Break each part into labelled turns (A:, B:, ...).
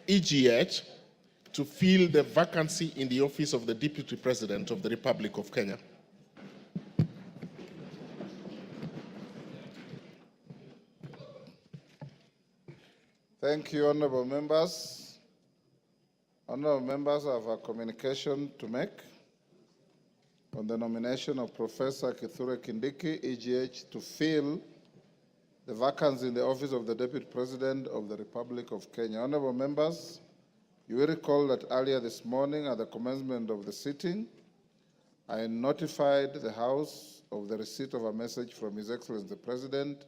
A: EGH to fill the vacancy in the office of the Deputy President of the Republic of Kenya.
B: Thank you, honorable members. Honorable members, I have a communication to make on the nomination of Professor Kithure Kindiki, EGH, to fill the vacancy in the office of the Deputy President of the Republic of Kenya. Honorable members, you will recall that earlier this morning at the commencement of the sitting, I notified the House of the receipt of a message from His Excellency the President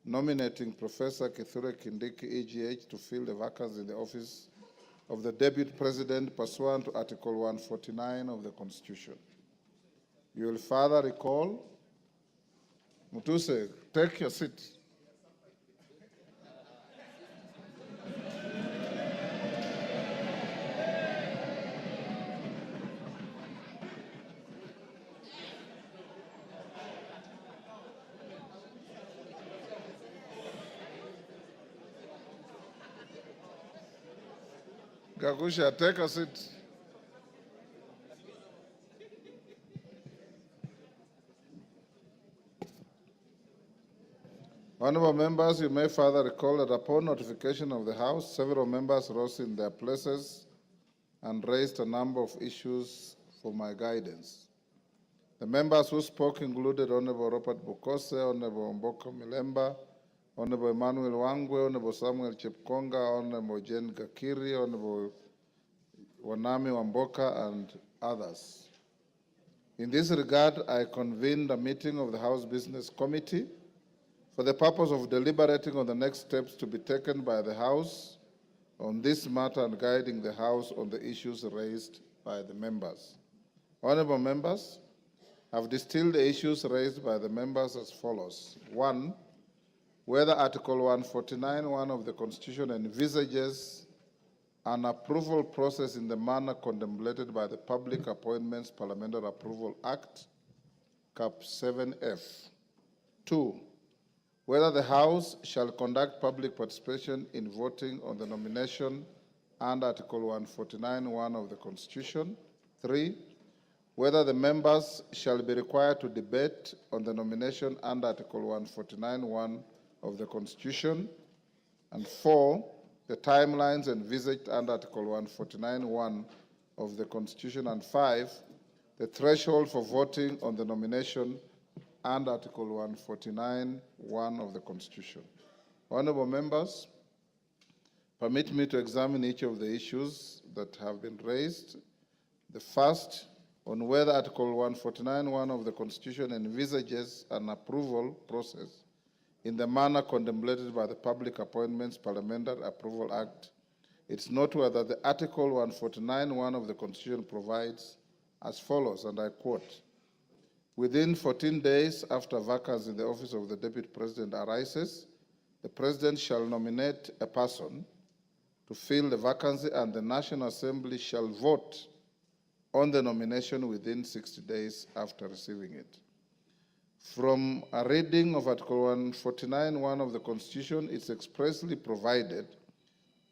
B: nominating Professor Kithure Kindiki, EGH, to fill the vacancy in the office of the Deputy President pursuant to Article 149 of the Constitution. You will further recall, Mutuse, take your seat. Gagusha, take a seat. Honorable members, you may further recall that upon notification of the House, several members rose in their places and raised a number of issues for my guidance. The members who spoke included Honorable Robert Bukose, Honorable Mboka Milemba, Honorable Emmanuel Wangwe, Honorable Samuel Chepkonga, Honorable Jane Gakiri, Honorable Wanami Wamboka, and others. In this regard, I convened a meeting of the House Business Committee for the purpose of deliberating on the next steps to be taken by the House on this matter and guiding the House on the issues raised by the members. Honorable members, I've distilled the issues raised by the members as follows. 1, whether Article 149(1) of the Constitution envisages an approval process in the manner contemplated by the Public Appointments Parliamentary Approval Act, Cap 7F. 2, whether the House shall conduct public participation in voting on the nomination under Article 149(1) of the Constitution. 3, whether the members shall be required to debate on the nomination under Article 149(1) of the Constitution. And 4, the timelines envisaged under Article 149(1) of the Constitution. And 5, the threshold for voting on the nomination and Article 149(1) of the Constitution. Honorable members, permit me to examine each of the issues that have been raised. The first, on whether Article 149(1) of the Constitution envisages an approval process in the manner contemplated by the Public Appointments Parliamentary Approval Act. It's noteworthy that the Article 149(1) of the Constitution provides as follows, and I quote, within 14 days after vacancy in the office of the Deputy President arises, the President shall nominate a person to fill the vacancy and the National Assembly shall vote on the nomination within 60 days after receiving it. From a reading of Article 149(1) of the Constitution, it's expressly provided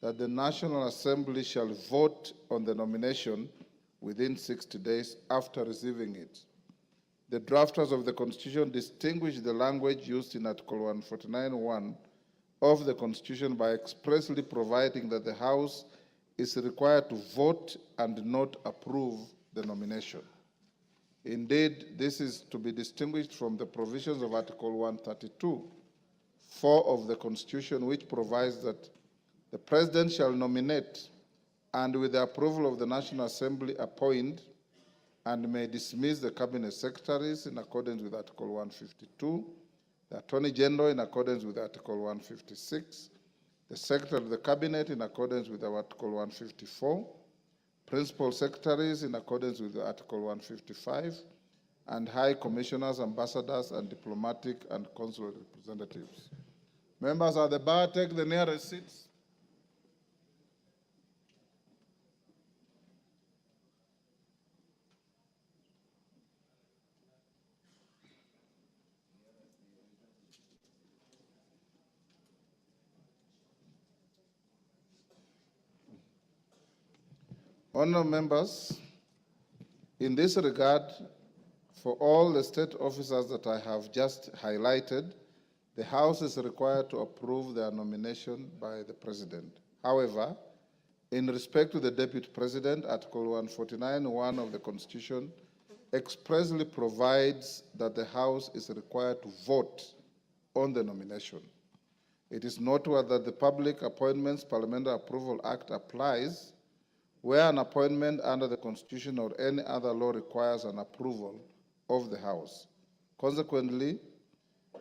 B: that the National Assembly shall vote on the nomination within 60 days after receiving it. The drafters of the Constitution distinguish the language used in Article 149(1) of the Constitution by expressly providing that the House is required to vote and not approve the nomination. Indeed, this is to be distinguished from the provisions of Article 132(4) of the Constitution, which provides that the President shall nominate and, with the approval of the National Assembly, appoint and may dismiss the Cabinet Secretaries in accordance with Article 152, the Attorney General in accordance with Article 156, the Secretary of the Cabinet in accordance with Article 154, Principal Secretaries in accordance with Article 155, and High Commissioners, Ambassadors, and Diplomatic and Consular Representatives. Members at the bar, take the nearest seats. Honourable members, in this regard, for all the state officers that I have just highlighted, the House is required to approve their nomination by the President. However, in respect to the Deputy President, Article 149(1) of the Constitution expressly provides that the House is required to vote on the nomination. It is noteworthy that the Public Appointments Parliamentary Approval Act applies where an appointment under the Constitution or any other law requires an approval of the House. Consequently,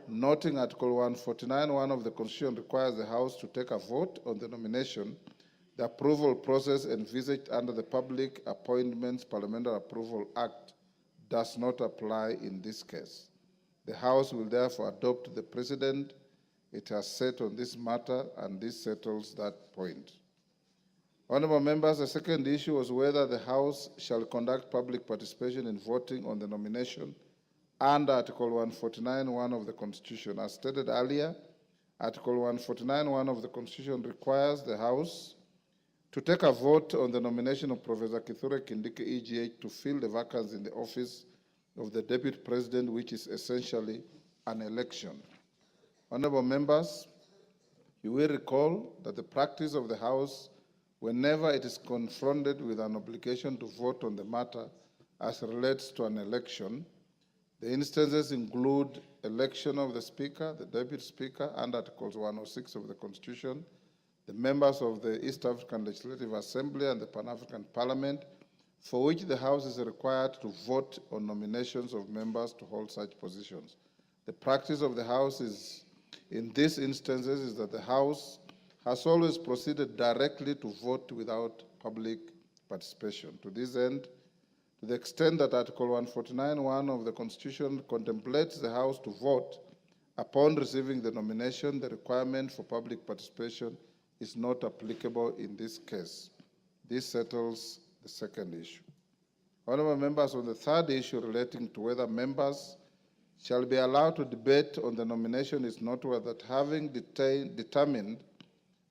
B: noting Article 149(1) of the Constitution requires the House to take a vote on the nomination, the approval process envisaged under the Public Appointments Parliamentary Approval Act does not apply in this case. The House will therefore adopt the precedent it has set on this matter, and this settles that point. Honourable members, the second issue was whether the House shall conduct public participation in voting on the nomination under Article 149(1) of the Constitution. As stated earlier, Article 149(1) of the Constitution requires the House to take a vote on the nomination of Professor Kithure Kindiki, EGH, to fill the vacancy in the office of the Deputy President, which is essentially an election. Honourable members, you will recall that the practice of the House, whenever it is confronted with an obligation to vote on the matter as relates to an election, the instances include election of the Speaker, the Deputy Speaker, under Articles 106 of the Constitution, the members of the East African Legislative Assembly and the Pan-African Parliament, for which the House is required to vote on nominations of members to hold such positions. The practice of the House in these instances is that the House has always proceeded directly to vote without public participation. To this end, to the extent that Article 149(1) of the Constitution contemplates the House to vote upon receiving the nomination, the requirement for public participation is not applicable in this case. This settles the second issue. Honourable members, on the third issue relating to whether members shall be allowed to debate on the nomination, is noteworthy that having determined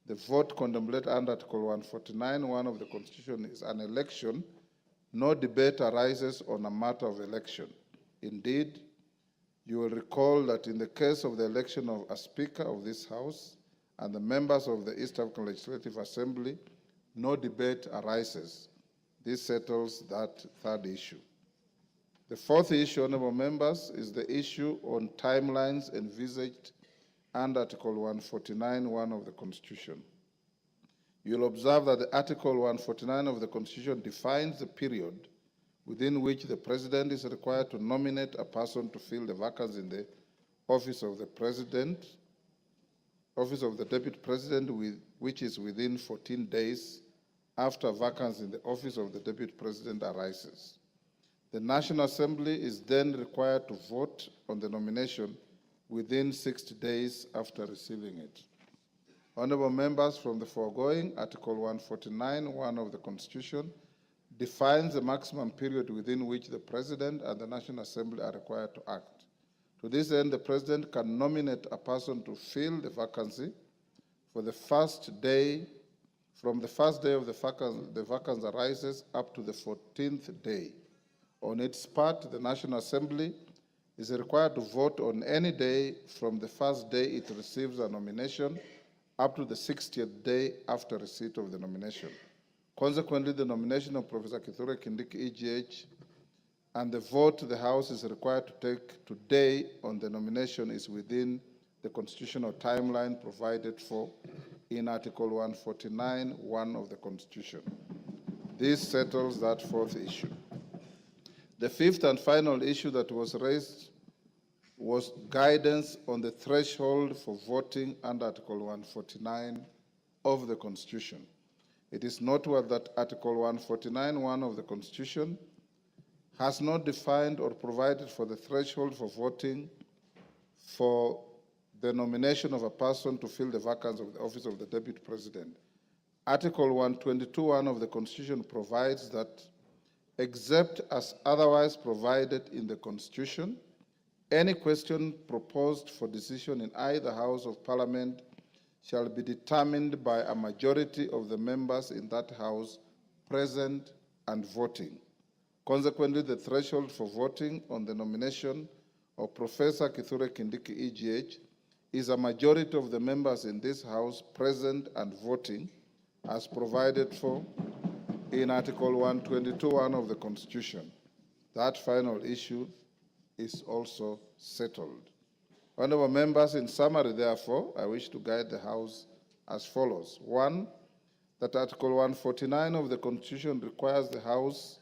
B: the vote contemplated under Article 149(1) of the Constitution is an election, no debate arises on a matter of election. Indeed, you will recall that in the case of the election of a Speaker of this House and the members of the East African Legislative Assembly, no debate arises. This settles that third issue. The fourth issue, honourable members, is the issue on timelines envisaged under Article 149(1) of the Constitution. You'll observe that the Article 149 of the Constitution defines the period within which the President is required to nominate a person to fill the vacancy in the office of the President, office of the Deputy President, which is within 14 days after vacancy in the office of the Deputy President arises. The National Assembly is then required to vote on the nomination within 60 days after receiving it. Honourable members, from the foregoing, Article 149(1) of the Constitution defines the maximum period within which the President and the National Assembly are required to act. To this end, the President can nominate a person to fill the vacancy for the first day, from the first day of the vacancy arises up to the 14th day. On its part, the National Assembly is required to vote on any day from the first day it receives a nomination up to the 60th day after receipt of the nomination. Consequently, the nomination of Professor Kithure Kindiki, EGH, and the vote the House is required to take today on the nomination is within the constitutional timeline provided for in Article 149(1) of the Constitution. This settles that fourth issue. The fifth and final issue that was raised was guidance on the threshold for voting under Article 149 of the Constitution. It is noteworthy that Article 149(1) of the Constitution has not defined or provided for the threshold for voting for the nomination of a person to fill the vacancy of the office of the Deputy President. Article 122(1) of the Constitution provides that, except as otherwise provided in the Constitution, any question proposed for decision in either House of Parliament shall be determined by a majority of the members in that House present, and voting. Consequently, the threshold for voting on the nomination of Professor Kithure Kindiki EGH is a majority of the members in this House present and voting as provided for in Article 122(1) of the Constitution. That final issue is also settled. Honorable members, in summary, therefore, I wish to guide the House as follows. 1, that Article 149 of the Constitution requires the House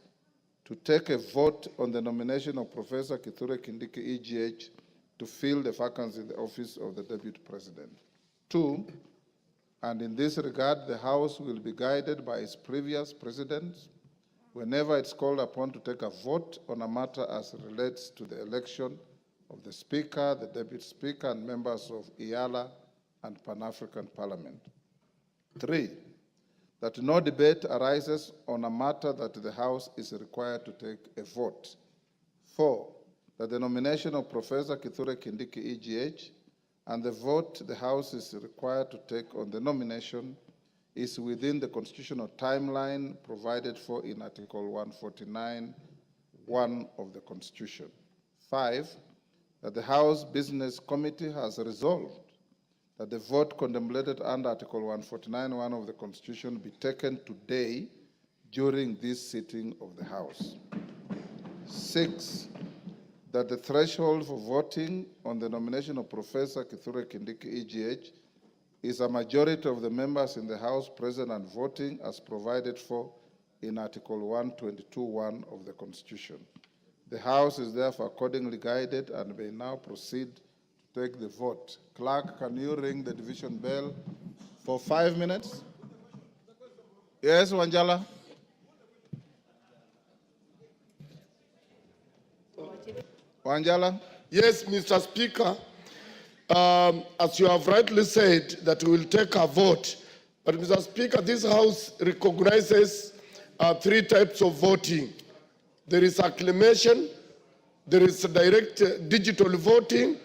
B: to take a vote on the nomination of Professor Kithure Kindiki EGH to fill the vacancy in the office of the Deputy President. 2, and in this regard, the House will be guided by its previous precedents whenever it's called upon to take a vote on a matter as it relates to the election of the Speaker, the Deputy Speaker, and members of IALA and Pan-African Parliament. 3, that no debate arises on a matter that the House is required to take a vote. 4, that the nomination of Professor Kithure Kindiki EGH and the vote the House is required to take on the nomination is within the constitutional timeline provided for in Article 149(1) of the Constitution. 5, that the House Business Committee has resolved that the vote contemplated under Article 149(1) of the Constitution be taken today during this sitting of the House. 6, that the threshold for voting on the nomination of Professor Kithure Kindiki EGH is a majority of the members in the House present and voting as provided for in Article 122(1) of the Constitution. The House is therefore accordingly guided and may now proceed to take the vote. Clerk, can you ring the division bell for 5 minutes? Yes, Wanjala? Wanjala?
C: Yes, Mr. Speaker. As you have rightly said, that we will take a vote. But, Mr. Speaker, this House recognizes 3 types of voting. There is acclamation, there is direct digital voting,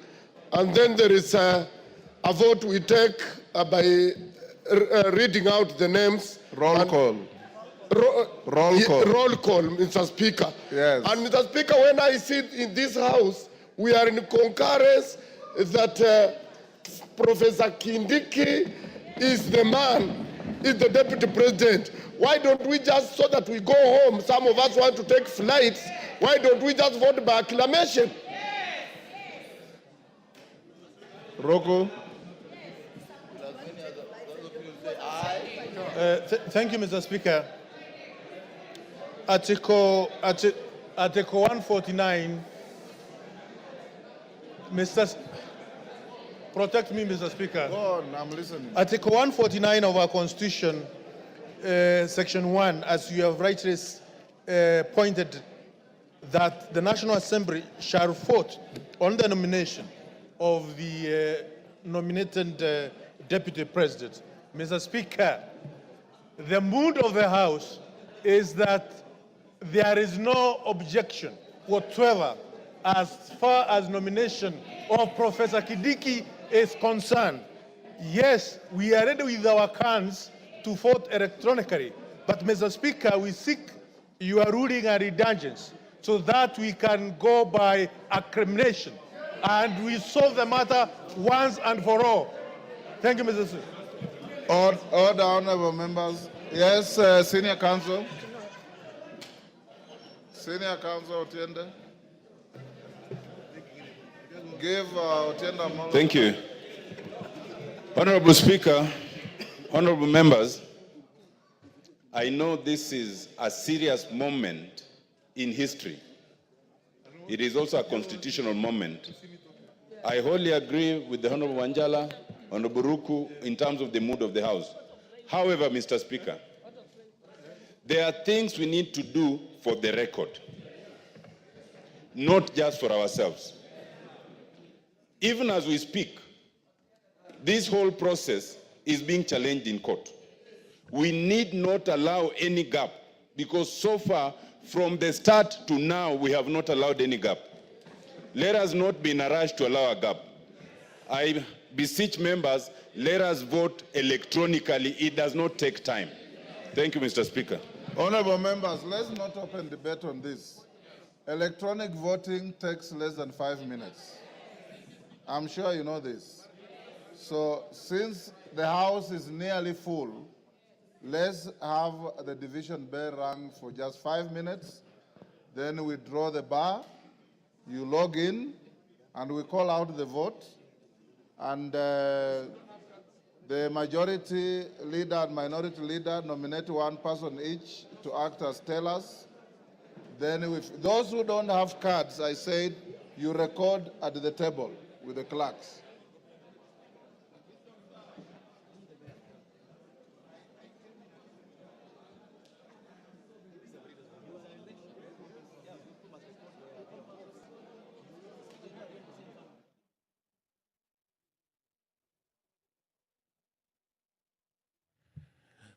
C: and then there is a vote we take by reading out the names.
B: Roll call. Roll call.
C: Roll call, Mr. Speaker.
B: Yes.
C: And Mr. Speaker, when I sit in this House, we are in concurrence that Professor Kindiki is the man, is the Deputy President. Why don't we just, so that we go home, some of us want to take flights, why don't we just vote by acclamation?
B: Roko?
D: Thank you, Mr. Speaker. Article 149, protect me, Mr. Speaker.
B: Go on, I'm listening.
D: Article 149 of our Constitution, Section 1, as you have rightly pointed, that the National Assembly shall vote on the nomination of the nominated Deputy President. Mr. Speaker, the mood of the House is that there is no objection whatsoever as far as nomination of Professor Kindiki is concerned. Yes, we are ready with our cards to vote electronically, but Mr. Speaker, we seek your ruling and indulgence so that we can go by acclamation and we solve the matter once and for all. Thank you, Mr. Speaker.
B: Order, honorable members. Yes, Senior Counsel. Senior Counsel Otiende. Give Otiende a moment.
E: Thank you. Honorable Speaker, honorable members, I know this is a serious moment in history. It is also a constitutional moment. I wholly agree with the Honorable Wanjala, Honorable Ruku, in terms of the mood of the House. However, Mr. Speaker, there are things we need to do for the record, not just for ourselves. Even as we speak, this whole process is being challenged in court. We need not allow any gap, because so far, from the start to now, we have not allowed any gap. Let us not be in a rush to allow a gap. I beseech members, let us vote electronically. It does not take time. Thank you, Mr. Speaker.
B: Honorable members, let's not open debate on this. Electronic voting takes less than 5 minutes. I'm sure you know this. So since the House is nearly full, let's have the division bell rung for just 5 minutes. Then we draw the bar, you log in, and we call out the vote. And the majority leader and minority leader nominate one person each to act as tellers. Then with those who don't have cards, I said, you record at the table with the clerks.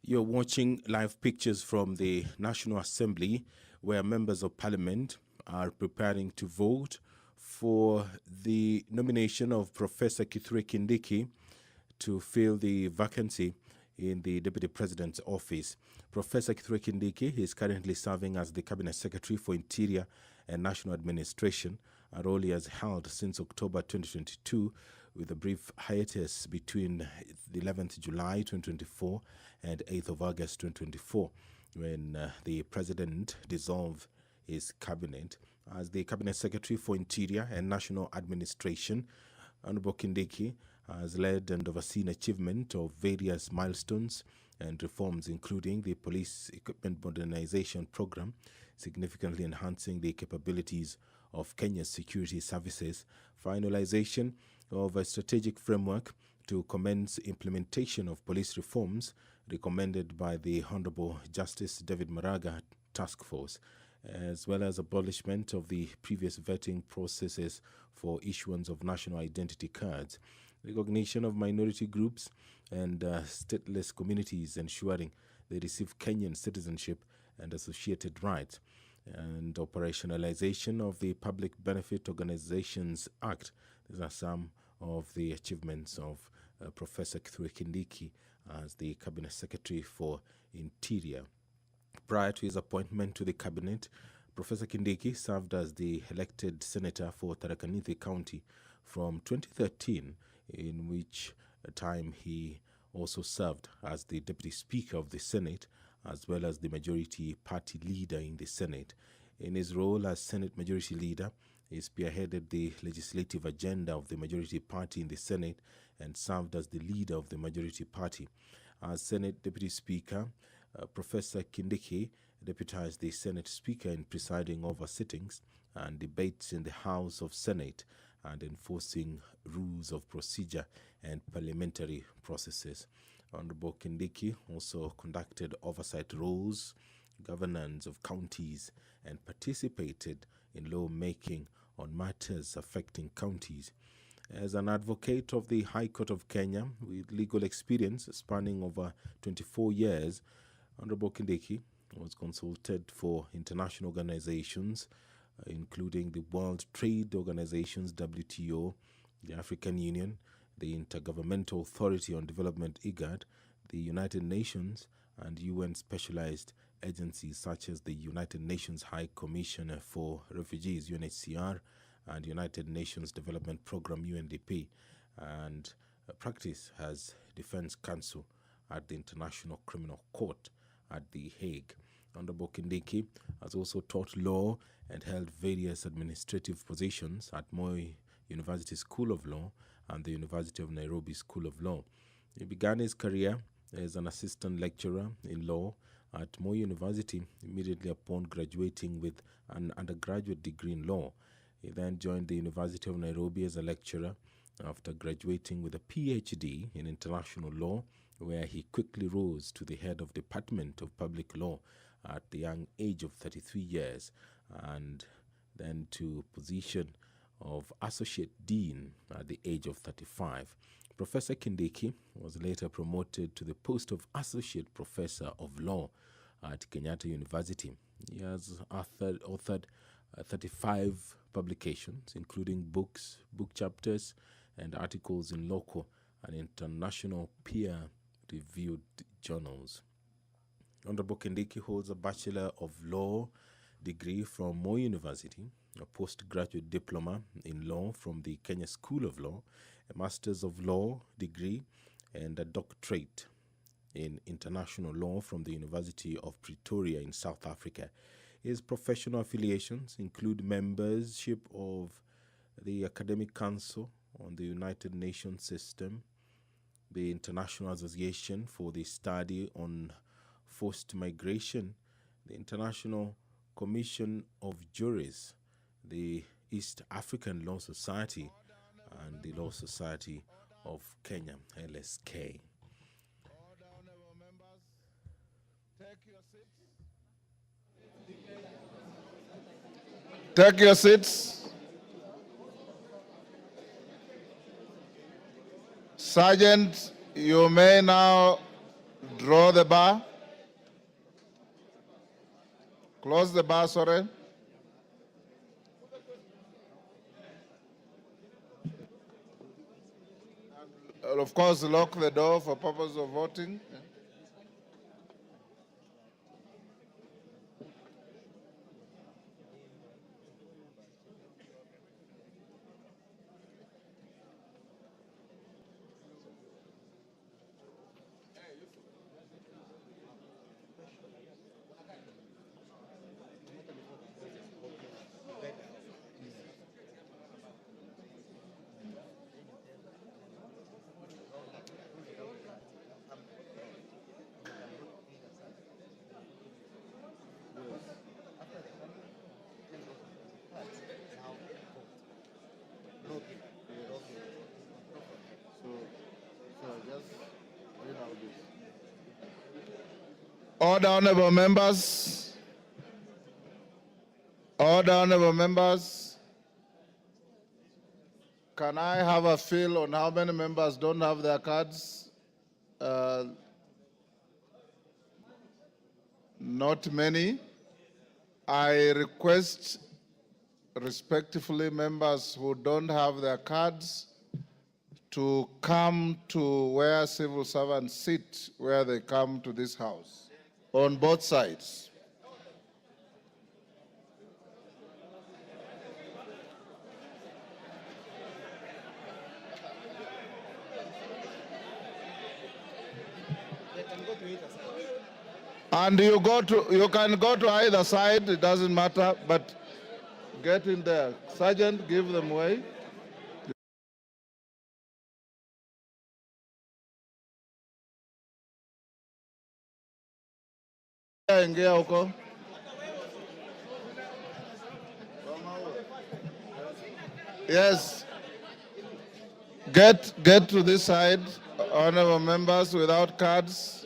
F: You're watching live pictures from the National Assembly, where members of parliament are preparing to vote for the nomination of Professor Kithure Kindiki to fill the vacancy in the Deputy President's office. Professor Kithure Kindiki is currently serving as the Cabinet Secretary for Interior and National Administration, a role he has held since October 2022, with a brief hiatus between the 11th July 2024 and 8th of August 2024, when the President dissolved his cabinet. As the Cabinet Secretary for Interior and National Administration, Honorable Kindiki has led and overseen achievement of various milestones and reforms, including the Police Equipment Modernization Program, significantly enhancing the capabilities of Kenya's security services, finalization of a strategic framework to commence implementation of police reforms recommended by the Honorable Justice David Maraga Task Force, as well as abolishment of the previous vetting processes for issuance of national identity cards, recognition of minority groups and stateless communities, ensuring they receive Kenyan citizenship and associated rights, and operationalization of the Public Benefit Organizations Act. These are some of the achievements of Professor Kithure Kindiki as the Cabinet Secretary for Interior. Prior to his appointment to the cabinet, Professor Kindiki served as the elected senator for Tharaka Nithi County from 2013, in which time he also served as the Deputy Speaker of the Senate, as well as the Majority Party Leader in the Senate. In his role as Senate Majority Leader, he spearheaded the legislative agenda of the Majority Party in the Senate and served as the leader of the Majority Party. As Senate Deputy Speaker, Professor Kindiki deputized the Senate Speaker in presiding over sittings and debates in the House of Senate and enforcing rules of procedure and parliamentary processes. Honorable Kindiki also conducted oversight roles, governance of counties, and participated in lawmaking on matters affecting counties. As an advocate of the High Court of Kenya with legal experience spanning over 24 years, Honorable Kindiki was consulted for international organizations, including the World Trade Organization's WTO, the African Union, the Intergovernmental Authority on Development IGAD, the United Nations, and UN specialized agencies such as the United Nations High Commissioner for Refugees UNHCR and United Nations Development Program UNDP, and practice as defense counsel at the International Criminal Court at The Hague. Honorable Kindiki has also taught law and held various administrative positions at Moi University School of Law and the University of Nairobi School of Law. He began his career as an assistant lecturer in law at Moi University immediately upon graduating with an undergraduate degree in law. He then joined the University of Nairobi as a lecturer after graduating with a PhD in international law, where he quickly rose to the head of Department of Public Law at the young age of 33 years, and then to position of Associate Dean at the age of 35. Professor Kindiki was later promoted to the post of Associate Professor of Law at Kenyatta University. He has authored 35 publications, including books, book chapters, and articles in local and international peer-reviewed journals. Honorable Kindiki holds a Bachelor of Law degree from Moi University, a postgraduate diploma in law from the Kenya School of Law, a Master's of Law degree, and a doctorate in international law from the University of Pretoria in South Africa. His professional affiliations include membership of the Academic Council on the United Nations System, the International Association for the Study on Forced Migration, the International Commission of Juries, the East African Law Society, and the Law Society of Kenya, LSK.
B: Order, honorable members. Take your seats. Take your seats. Sergeant, you may now draw the bar. Close the bar, sorry. And of course, lock the door for purpose of voting. Order, honorable members. Order, honorable members. Can I have a feel on how many members don't have their cards? Not many. I request respectfully members who don't have their cards to come to where civil servants sit, where they come to this house, on both sides. And you can go to either side, it doesn't matter, but get in there. Sergeant, give them way. Ingia huko. Yes. Get to this side, honorable members without cards.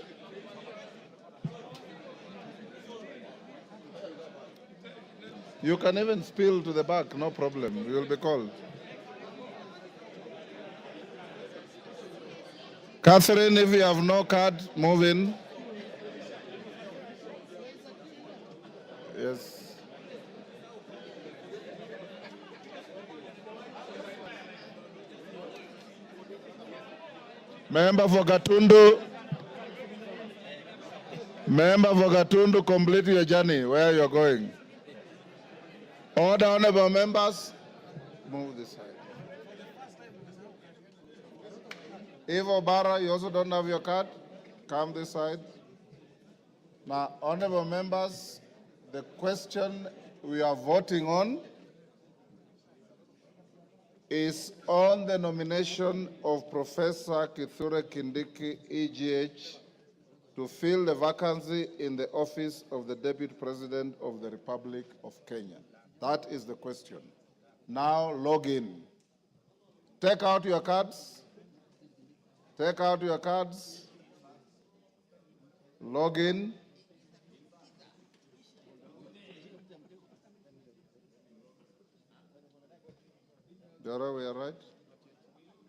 B: You can even spill to the back, no problem. You will be called. Catherine, if you have no card, move in. Yes. Member for Gatundu. Member for Gatundu, complete your journey where you're going. Order, honorable members. Move this side. Evo Barra, you also don't have your card. Come this side. Now, honorable members, the question we are voting on is on the nomination of Professor Kithure Kindiki, EGH, to fill the vacancy in the office of the Deputy President of the Republic of Kenya. That is the question. Now log in. Take out your cards. Take out your cards. Log in. Jara, we are right?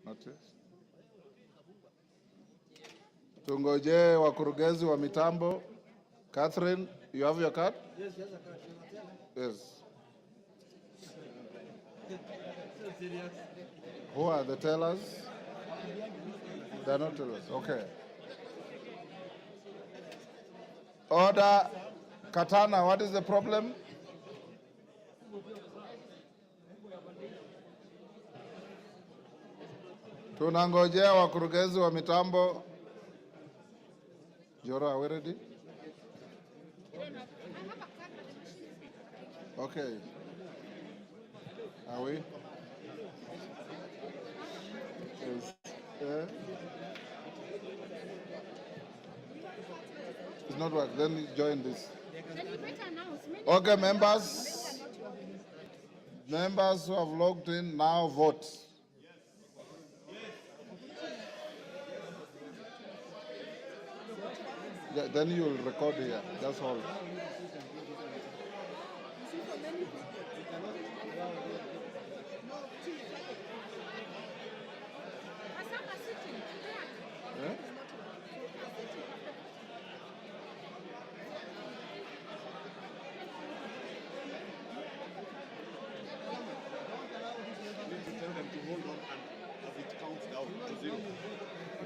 B: Not yet. Tungoje wakurugenzi wa mitambo. Catherine, you have your card? Yes, yes, I can. Yes. Who are the tellers? They're not tellers. Okay. Order. Katana, what is the problem? Tunangojea wakurugenzi wa mitambo. Joro, are we ready? Okay. Are we? Yes. It's not work. Then you join this. Okay, members. Members who have logged in now vote. Then you will record here. That's all.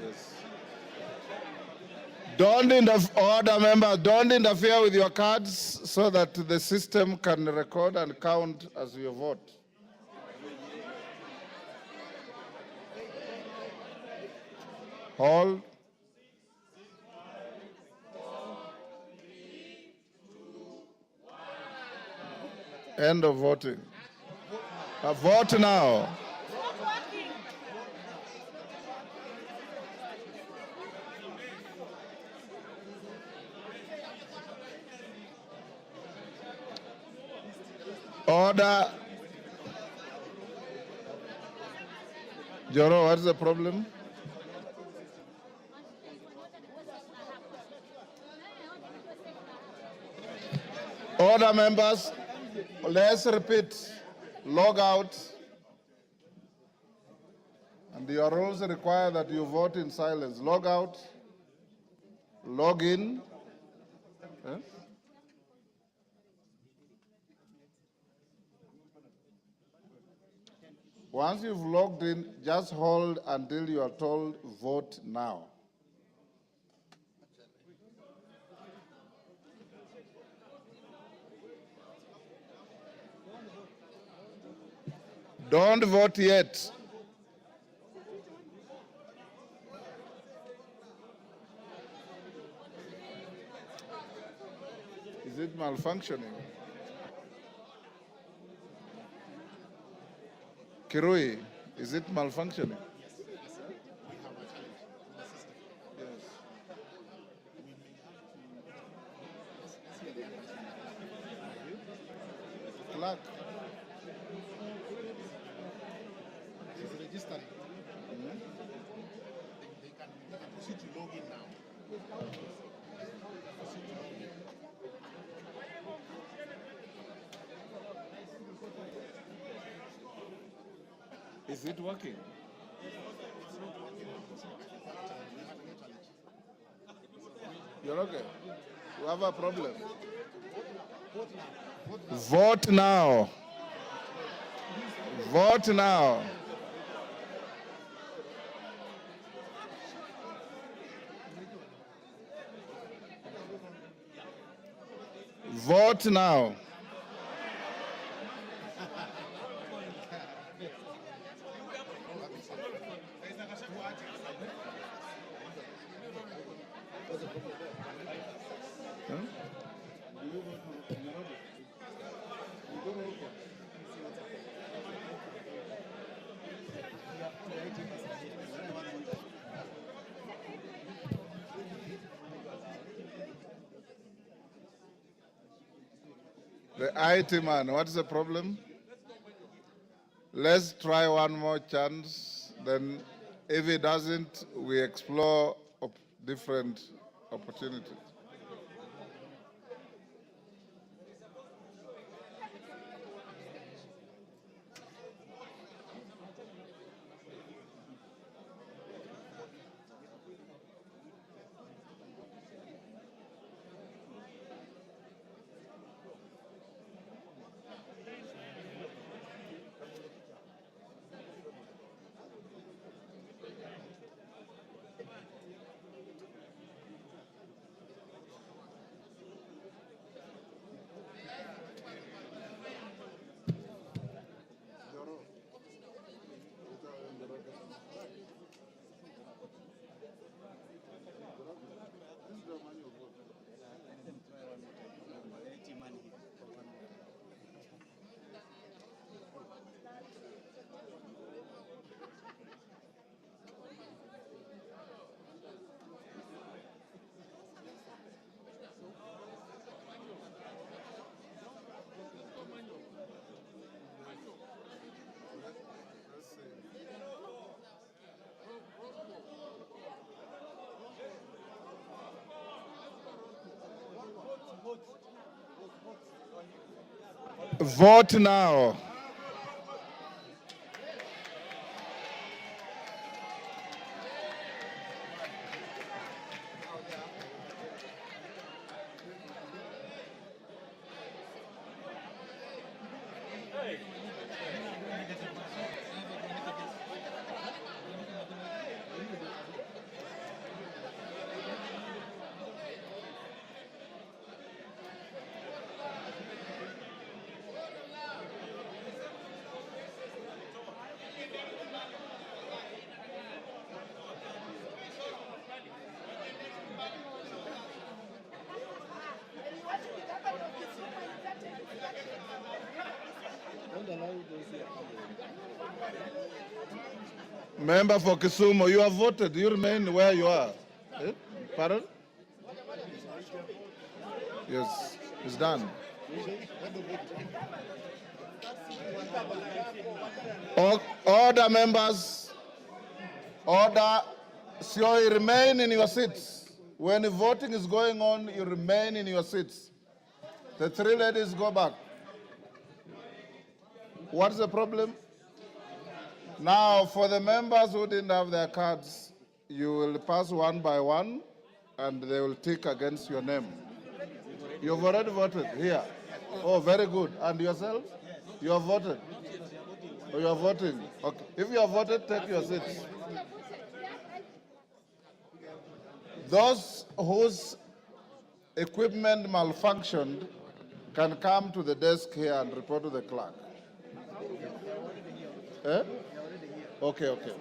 B: Yes. Don't order, members, don't interfere with your cards so that the system can record and count as you vote. Hold. End of voting. Vote now. Order. Joro, what's the problem? Order, members. Let's repeat. Log out. And your rules require that you vote in silence. Log out. Log in. Eh? Once you've logged in, just hold until you are told vote now. Don't vote yet. Is it malfunctioning? Kirui, is it malfunctioning? Clerk.
A: She's registering. They can proceed to log in now.
B: Is it working? You're okay? You have a problem? Vote now. Vote now. Vote now. The IT man, what's the problem? Let's try one more chance. Then if it doesn't, we explore different opportunities. Vote now. Member for Kisumu, you have voted. You remain where you are. Eh? Pardon? Yes, it's done. Order, members. Order. So you remain in your seats. When the voting is going on, you remain in your seats. The three ladies go back. What's the problem? Now, for the members who didn't have their cards, you will pass one by one, and they will tick against your name. You've already voted here. Oh, very good. And yourself? You have voted? Oh, you are voting. Okay. If you have voted, take your seats. Those whose equipment malfunctioned can come to the desk here and report to the clerk. Eh? Okay, okay.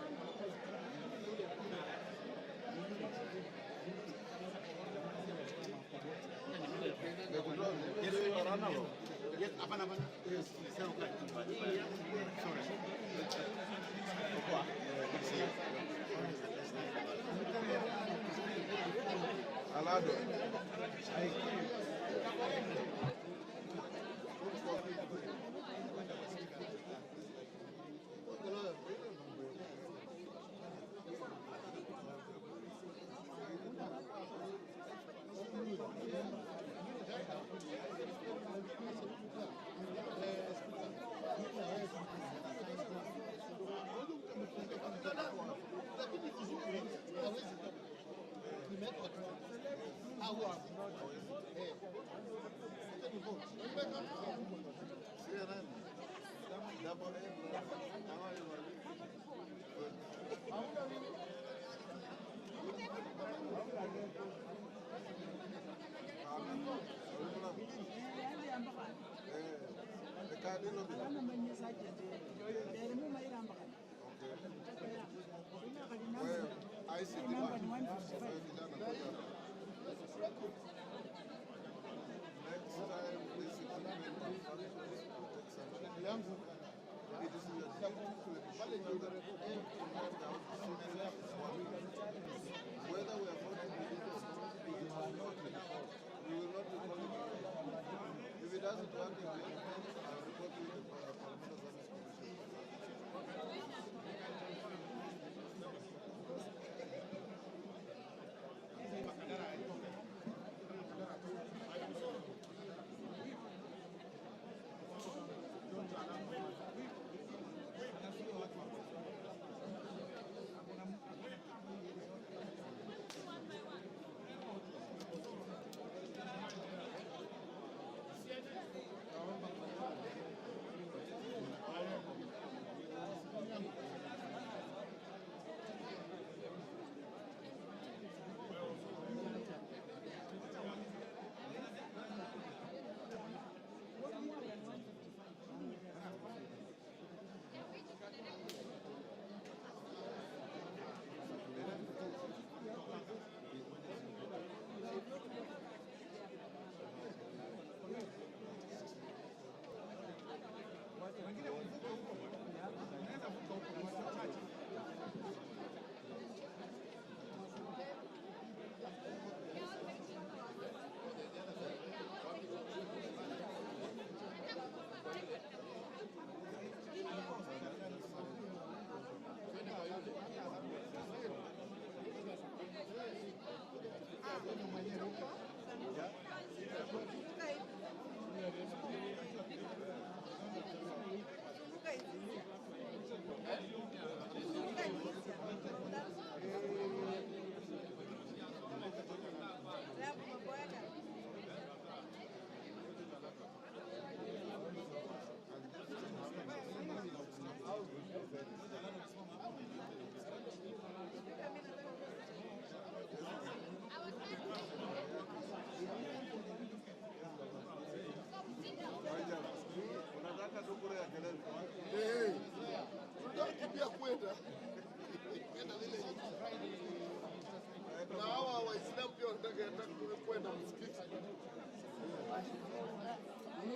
B: On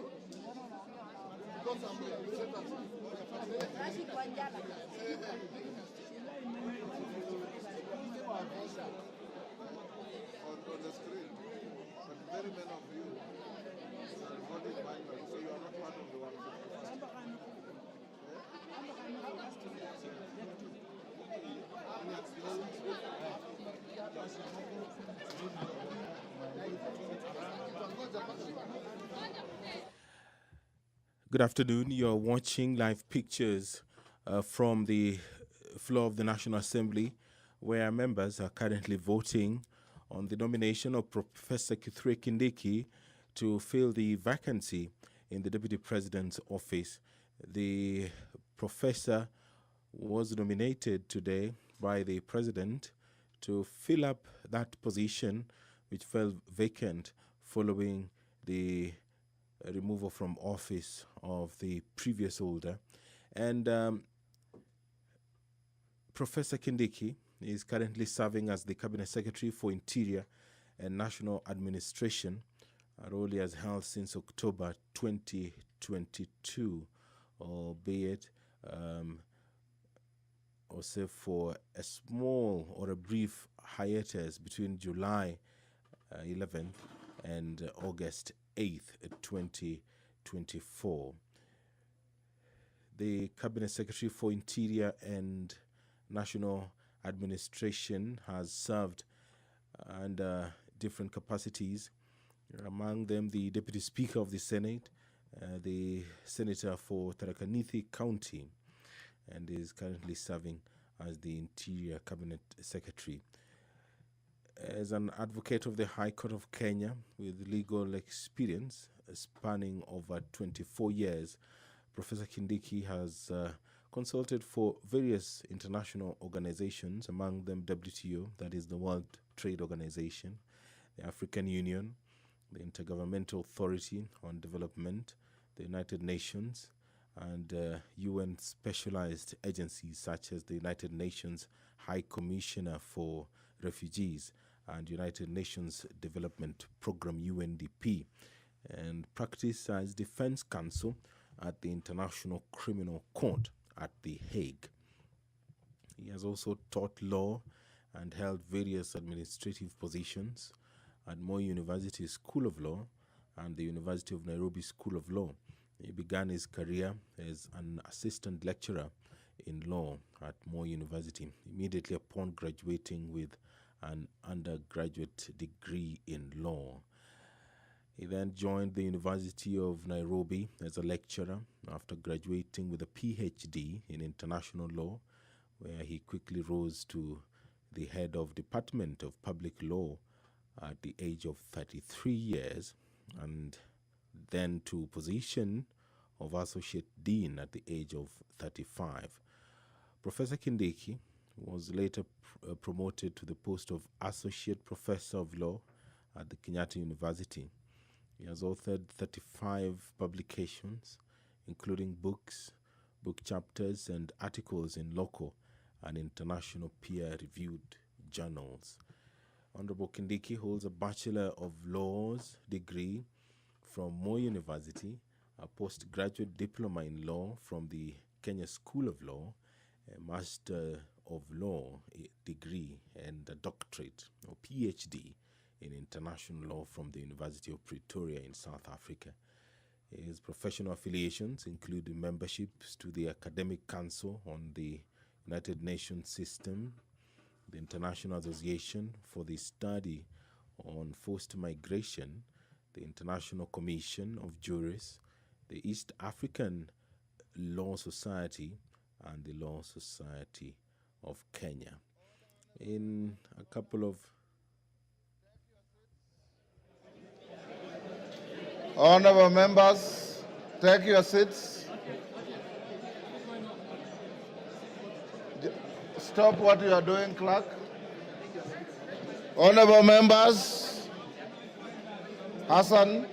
B: the screen, but very many of you are voting manually, so you are not part of the 151st.
F: Good afternoon. You're watching live pictures from the floor of the National Assembly, where members are currently voting on the nomination of Professor Kithure Kindiki to fill the vacancy in the Deputy President's office. The professor was nominated today by the President to fill up that position, which fell vacant following the removal from office of the previous holder. And Professor Kindiki is currently serving as the Cabinet Secretary for Interior and National Administration, a role he has held since October 2022, albeit also for a small or a brief hiatus between July 11th and August 8th, 2024. The Cabinet Secretary for Interior and National Administration has served under different capacities, among them the Deputy Speaker of the Senate, the Senator for Tharaka Nithi County, and is currently serving as the Interior Cabinet Secretary. As an advocate of the High Court of Kenya with legal experience spanning over 24 years, Professor Kindiki has consulted for various international organizations, among them WTO, that is the World Trade Organization, the African Union, the Intergovernmental Authority on Development, the United Nations, and UN specialized agencies such as the United Nations High Commissioner for Refugees and United Nations Development Program UNDP, and practiced as defense counsel at the International Criminal Court at The Hague. He has also taught law and held various administrative positions at Moi University School of Law and the University of Nairobi School of Law. He began his career as an assistant lecturer in law at Moi University, immediately upon graduating with an undergraduate degree in law. He then joined the University of Nairobi as a lecturer after graduating with a PhD in international law, where he quickly rose to the head of Department of Public Law at the age of 33 years, and then to position of Associate Dean at the age of 35. Professor Kindiki was later promoted to the post of Associate Professor of Law at the Kenyatta University. He has authored 35 publications, including books, book chapters, and articles in local and international peer-reviewed journals. Honorable Kindiki holds a Bachelor of Laws degree from Moi University, a postgraduate diploma in law from the Kenya School of Law, a Master of Law degree, and a doctorate or PhD in international law from the University of Pretoria in South Africa. His professional affiliations include memberships to the Academic Council on the United Nations System, the International Association for the Study on Forced Migration, the International Commission of Jurists, the East African Law Society, and the Law Society of Kenya. In a couple of
B: Honorable members, take your seats. Stop what you are doing, clerk. Honorable members, Hassan.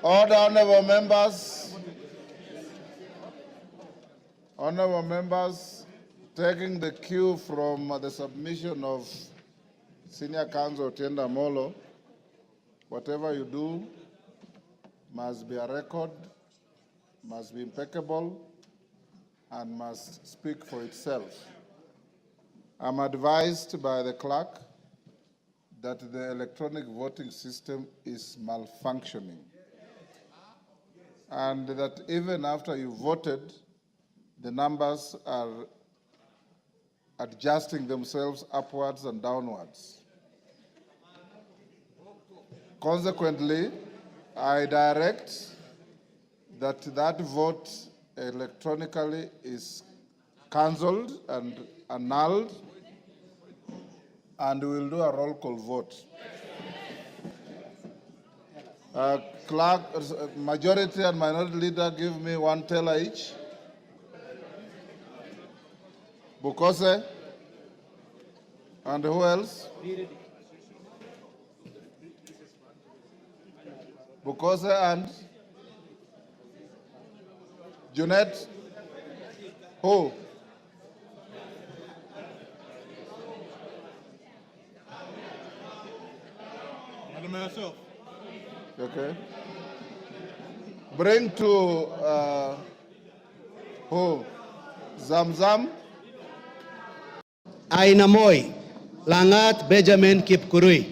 B: Order, honorable members. Honorable members, taking the cue from the submission of Senior Counsel Tienda Molo, whatever you do, must be a record, must be impeccable, and must speak for itself. I'm advised by the clerk that the electronic voting system is malfunctioning, and that even after you voted, the numbers are adjusting themselves upwards and downwards. Consequently, I direct that that vote electronically is cancelled and annulled, and we'll do a roll call vote. Clerk, majority and minority leader, give me one teller each. Bukose, and who else? Bukose and Junet. Who?
D: Madam myself.
B: Okay. Bring to who? Zamzam.
G: Aina Moi, Langat Benjamin Kipkurui.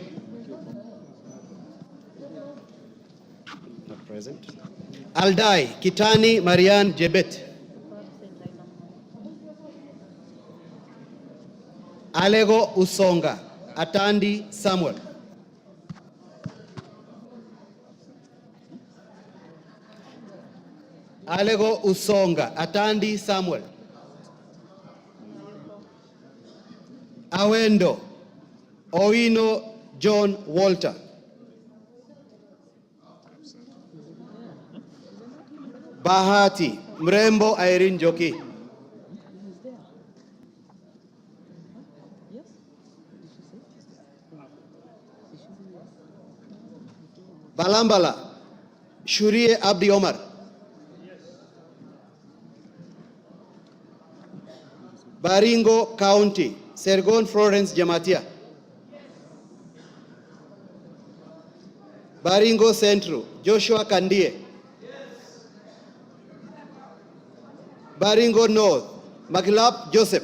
G: Not present. Aldai, Kitani Marian Jebet. Alego Usonga, Atandi Samuel. Alego Usonga, Atandi Samuel. Awendo, Owino John Walter. Bahati, Mrembo Irene Joki. Balambala, Shurie Abdi Omar. Baringo County, Sergon Florence Jamatia. Baringo Central, Joshua Kandie. Baringo North, Maglap Joseph.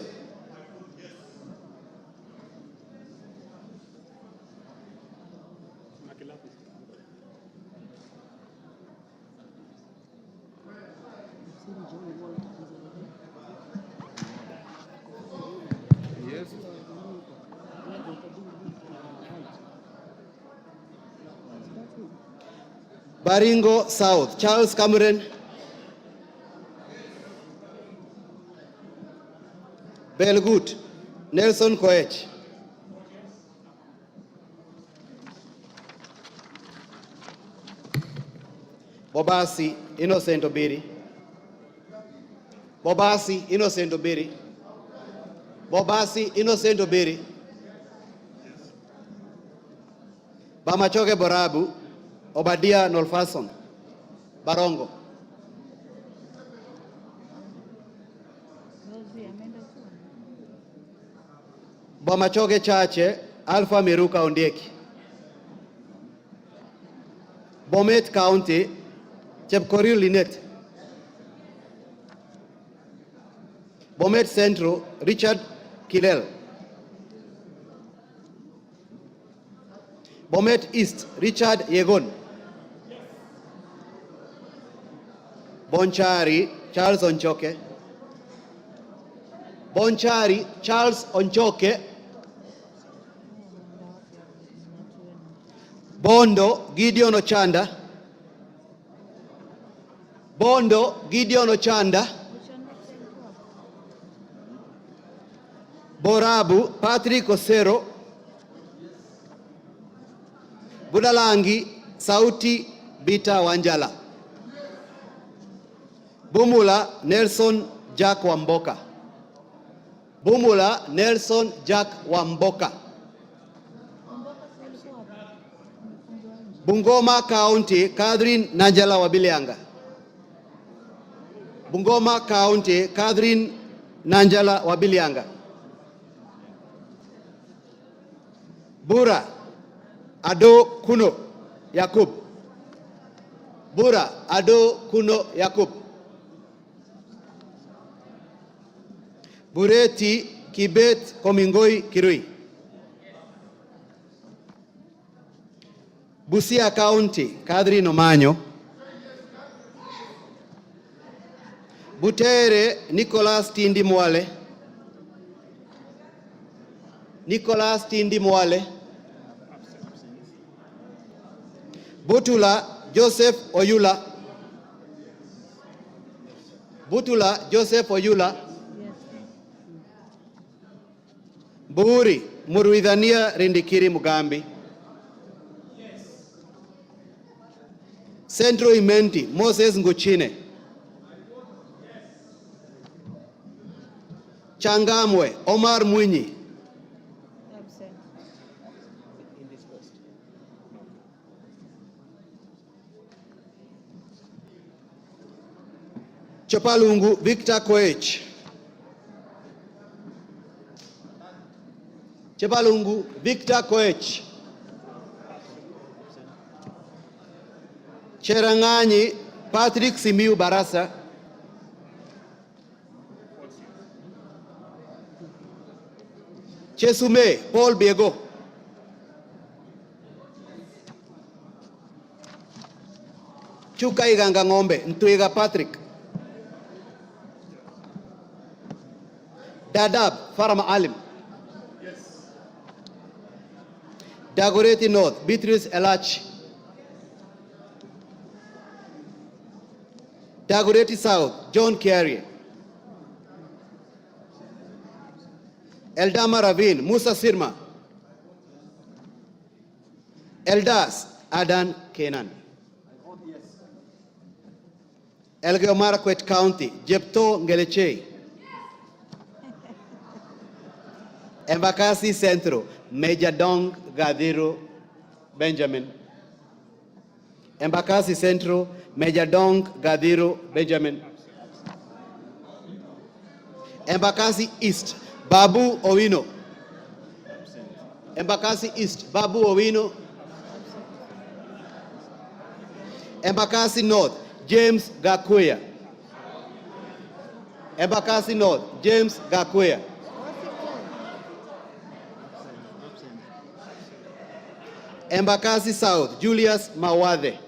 G: Baringo South, Charles Cameron. Belgut, Nelson Koech. Bobasi, Innocent Obiri. Bobasi, Innocent Obiri. Bobasi, Innocent Obiri. Bamachoke Borabu, Obadia Nolfason, Barongo. Bomachoke Chache, Alpha Miruka Ondieki. Bomet County, Chepkorir Linet. Bomet Central, Richard Kilel. Bomet East, Richard Yegon. Bonchari, Charles Onchoke. Bonchari, Charles Onchoke. Bondo, Gideon Ochanda. Bondo, Gideon Ochanda. Borabu, Patrick Osero. Budalangi, Sauti Bita Wanjala. Bumula, Nelson Jack Wamboka. Bumula, Nelson Jack Wamboka. Bungoma County, Catherine Nanjala Wabilianga. Bungoma County, Catherine Nanjala Wabilianga. Bura, Ado Kuno, Yakub. Bura Ado Kuno Yakub. Bureti Kibet Komingoi Kirui. Busia County Kadri Nomanyo. Butere Nicholas Tindi Mwale. Nicholas Tindi Mwale. Butula Joseph Oyula. Butula Joseph Oyula. Buri Muruidhania Rindikiri Mugambi. Centro Imenti Moses Nguchine. Changamwe Omar Mwinyi. Chopalungu Victor Koech. Chopalungu Victor Koech. Cherangani Patrick Simiu Barasa. Chesume Paul Biego. Chuka Iganga Ngombe Ntwiga Patrick. Dadab Farama Alim. Dagoretti North Beatrice Elach. Dagoretti South John Carey. Eldama Ravine Musa Sirma. Eldas Adan Kenan. Elgeyo Marakwet County Jepto Ngelechei. Embakasi Centro Major Dong Gadiro Benjamin. Embakasi Centro Major Dong Gadiro Benjamin. Embakasi East Babu Owino. Embakasi East Babu Owino. Embakasi North James Gakuya. Embakasi North James Gakuya. Embakasi South Julius Mawade.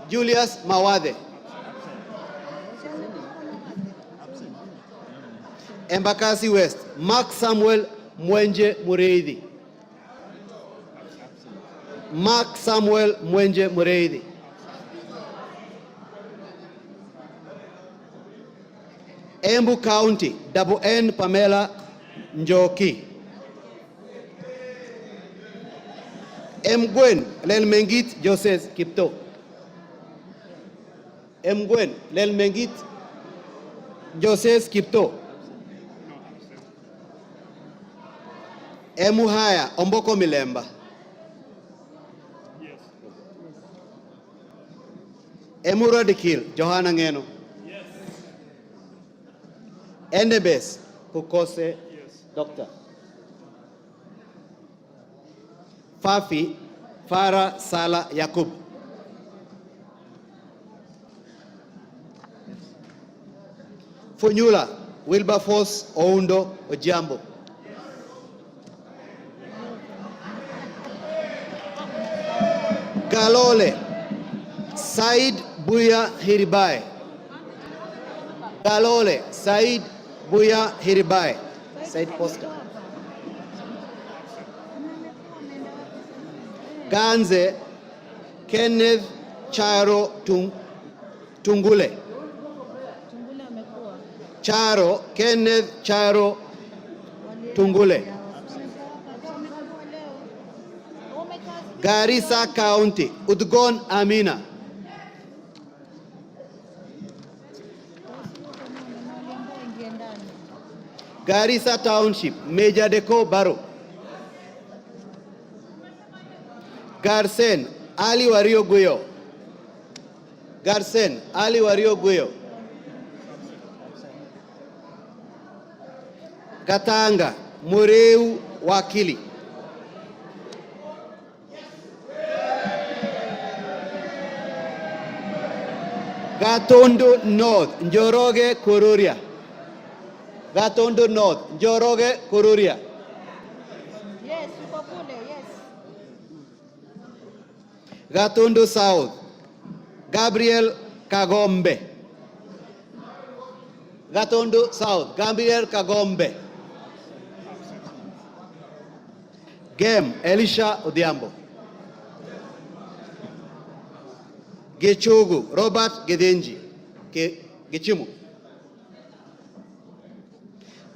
G: Julius Mawade. Embakasi West Mark Samuel Mwenje Mureithi. Mark Samuel Mwenje Mureithi. Embu County Double N Pamela Njoki. Mgwen Lelmengit Joseph Kipto. Mgwen Lelmengit Joseph Kipto. Emuhaya Omboko Milemba. Emurodikil Johanna Ngeno. Endebes Kukose Doctor. Fafi Farah Sala Yakub. Funyula Wilberforce Oundo Ojambo. Galole Said Buya Hiribai. Galole Said Buya Hiribai. Said Poster. Ganze Kenneth Charo Tungule. Charo Kenneth Charo Tungule. Garissa County Udgon Amina. Garissa Township Major Deko Baro. Garsen Ali Wario Guyo. Garsen Ali Wario Guyo. Katanga Mureu Wakili. Gatundu North, Njoroge Kururia. Gatundu North, Njoroge Kururia.
H: Yes, uko kule, yes.
G: Gatundu South, Gabriel Kagombe. Gatundu South, Gabriel Kagombe. Gem, Elisha Odhiambo. Gichugu, Robert Gedenji. Gichimu.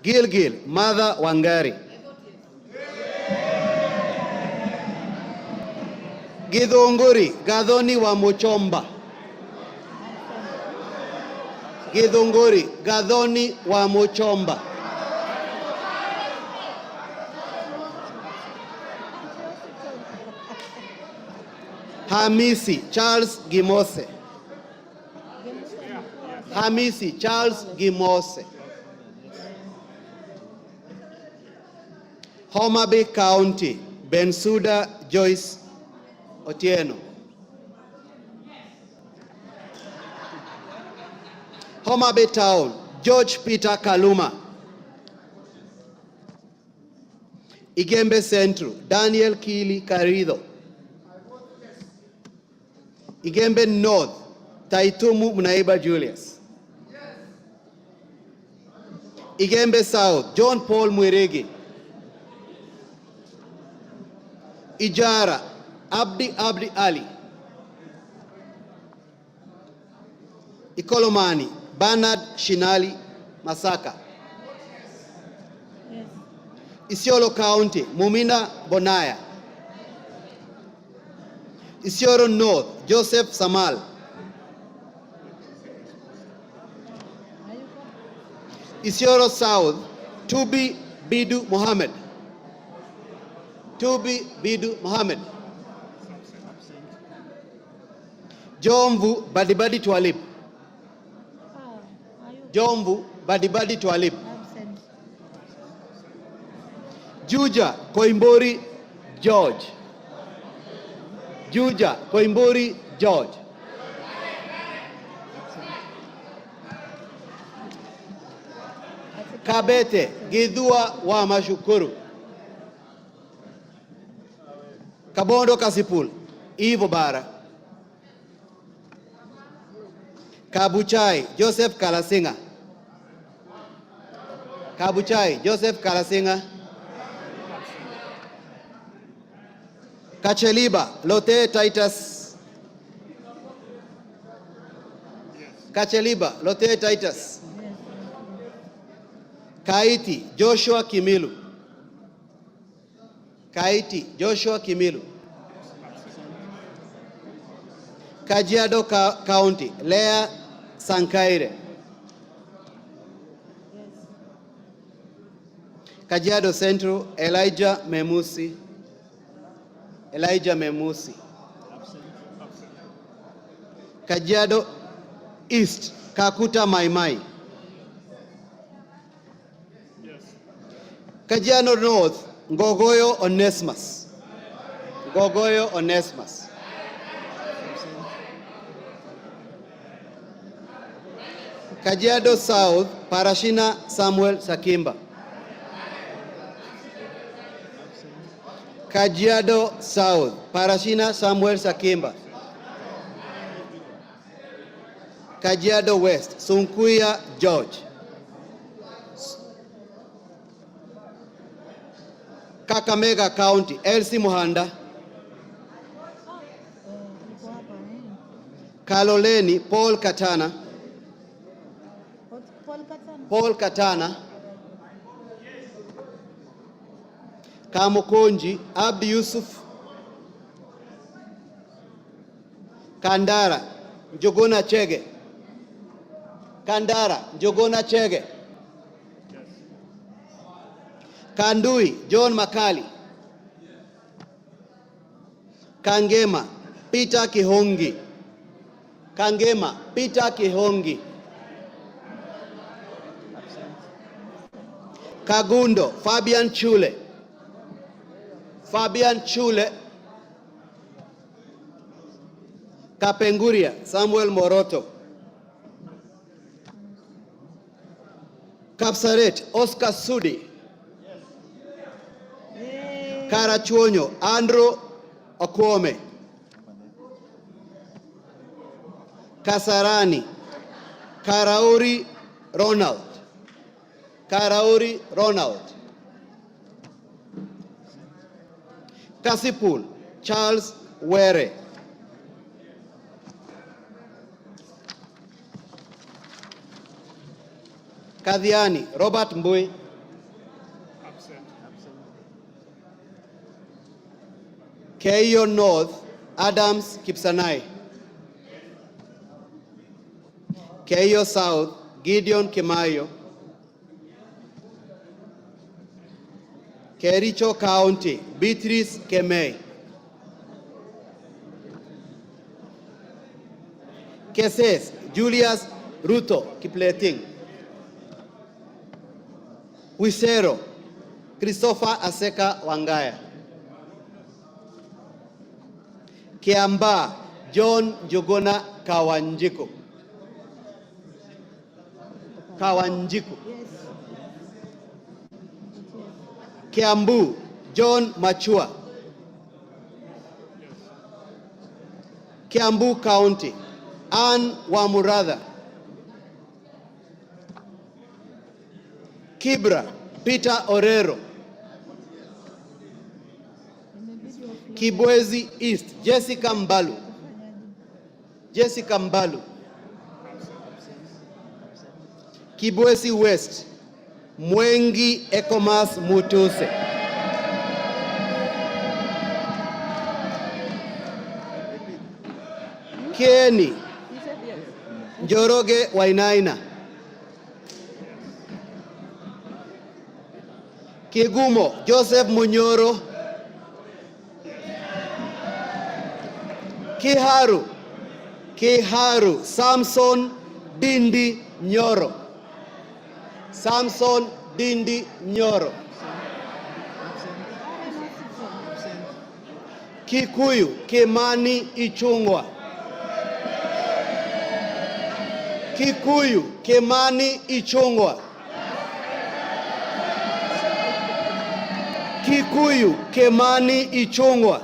G: Gilgil, Mother Wangari. Githunguri, Gadhoni wa Muchomba. Githunguri, Gadhoni wa Muchomba. Hamisi, Charles Gimose. Hamisi, Charles Gimose. Homa Bay County, Bensuda Joyce Otieno. Homa Bay Town, George Peter Kaluma. Igembe Central, Daniel Kili Karido. Igembe North, Taitumu Munaiba Julius. Igembe South, John Paul Mwirigi. Ijara, Abdi Ali. Ikolomani, Bernard Shinali Masaka.
H: Yes.
G: Isiolo County, Mumina Bonaya. Isiolo North, Joseph Samal. Isiolo South, Tubi Bidu Mohammed. Tubi Bidu Mohammed. Jomvu Badibadi Twalib. Jomvu Badibadi Twalib.
H: Absent.
G: Juja Koimbori George. Juja Koimbori George. Kabete Gidhua wa Mashukuru. Kabondo Kasipul Ivo Bara. Kabuchai Joseph Kalasinga. Kabuchai Joseph Kalasinga. Kacheliba Lote Titus. Kacheliba Lote Titus. Kaiti Joshua Kimilu. Kaiti Joshua Kimilu. Kajiado County Lea Sankaire. Kajiado Central Elijah Memusi. Elijah Memusi. Kajiado East Kakuta Maimai. Kajiado North Ngogoyo Onesmus. Ngogoyo Onesmus. Kajiado South Parashina Samuel Sakimba. Kajiado South Parashina Samuel Sakimba. Kajiado West Sunkuya George. Kakamega County Elsie Muhanda.
H: Uko hapa,
G: Kaloleni Paul Katana.
H: Paul Katana.
G: Paul Katana. Kamukonji Abdi Yusuf. Kandara Njogona Chege. Kandara Njogona Chege. Kandui John Makali. Kangema Peter Kihongi. Kangema Peter Kihongi. Kagundo Fabian Chule. Fabian Chule. Kapenguria Samuel Moroto. Kapsaret, Oscar Sudi.
H: Yay.
G: Karachuonyo, Andrew Okwome. Kasarani, Karauri Ronald. Karauri Ronald. Kasipul, Charles Were. Kadhiani, Robert Mbui. Keio North, Adams Kipsanai. Keio South, Gideon Kimayo. Kericho County, Beatrice Kemei. Keses, Julius Ruto Kipleting. Wisero, Christopher Aseka Wangaya. Kiamba, John Jogona Kawanjiku. Kawanjiku.
H: Yes.
G: Kiambu, John Machua. Kiambu County, Ann Wamuratha. Kibra, Peter Orero. Kibwezi East, Jessica Mbalu. Jessica Mbalu. Kibwezi West, Mwengi Ekomas Mutuse. Kieni,
H: He said yes.
G: Njoroge Wainaina. Kigumo, Joseph Munyoro. Kiharu, Kiharu, Samson Dindi Nyoro. Samson Dindi Nyoro. Kikuyu, Kimani Ichungwa. Kikuyu, Kimani Ichungwa. Kikuyu, Kimani Ichungwa.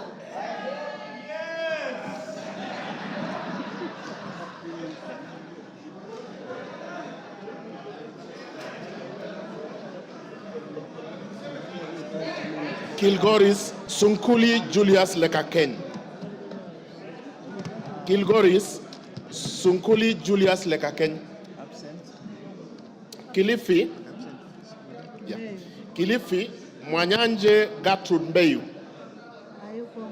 A: Kilgoris Sunkuli Julius Lekaken. Kilgoris Sunkuli Julius Lekaken. Kilifi. Yeah. Kilifi Mwanyanje Gertrude Mbeyu.
H: Hayuko.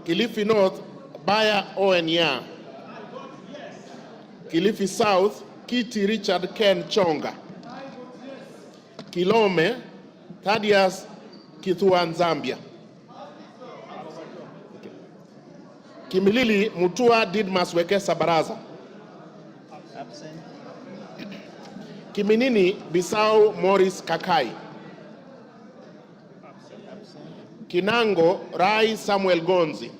A: Kilifi North Baya Owenya. Kilifi South Kiti Richard Ken Chonga. Kilome Thaddeus Kithuan Zambia. Kimilili Mutua Didmas Wekesa Baraza. Kiminini Bisau Morris Kakai. Kinango Rai Samuel Gonzi.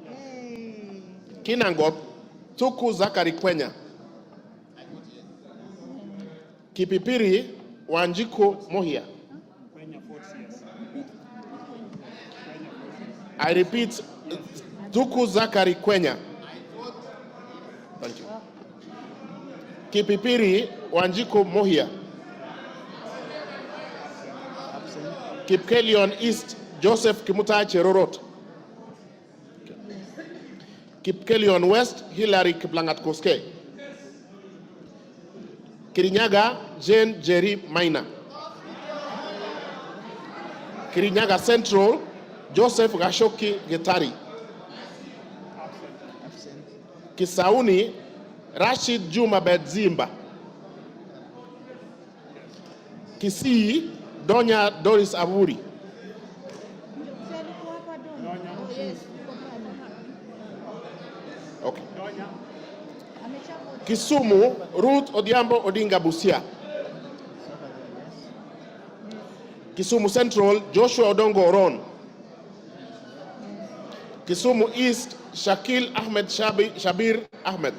H: Yay.
A: Kinango Tuku Zakari Kwenya. Kipipiri Wanjiko Mohia. I repeat, Tuku Zakari Kwenya. Thank you. Kipipiri Wanjiko Mohia. Kipkelion East Joseph Kimutai Cherorot. Kipkelion West Hilary Kiplangat Koske. Kirinyaga Jane Jerry Maina. Kirinyaga Central Joseph Gashoki Getari. Kisauni Rashid Juma Bedzimba. Kisii Donya Doris Aburi.
H: Si alikuwa hapa Donya? Oh, yes, yuko pale.
A: Okay.
H: Ameshakuja.
A: Kisumu Ruth Odhiambo Odinga Busia. Kisumu Central Joshua Odongo Oron. Kisumu East Shakil Ahmed Shabir Ahmed.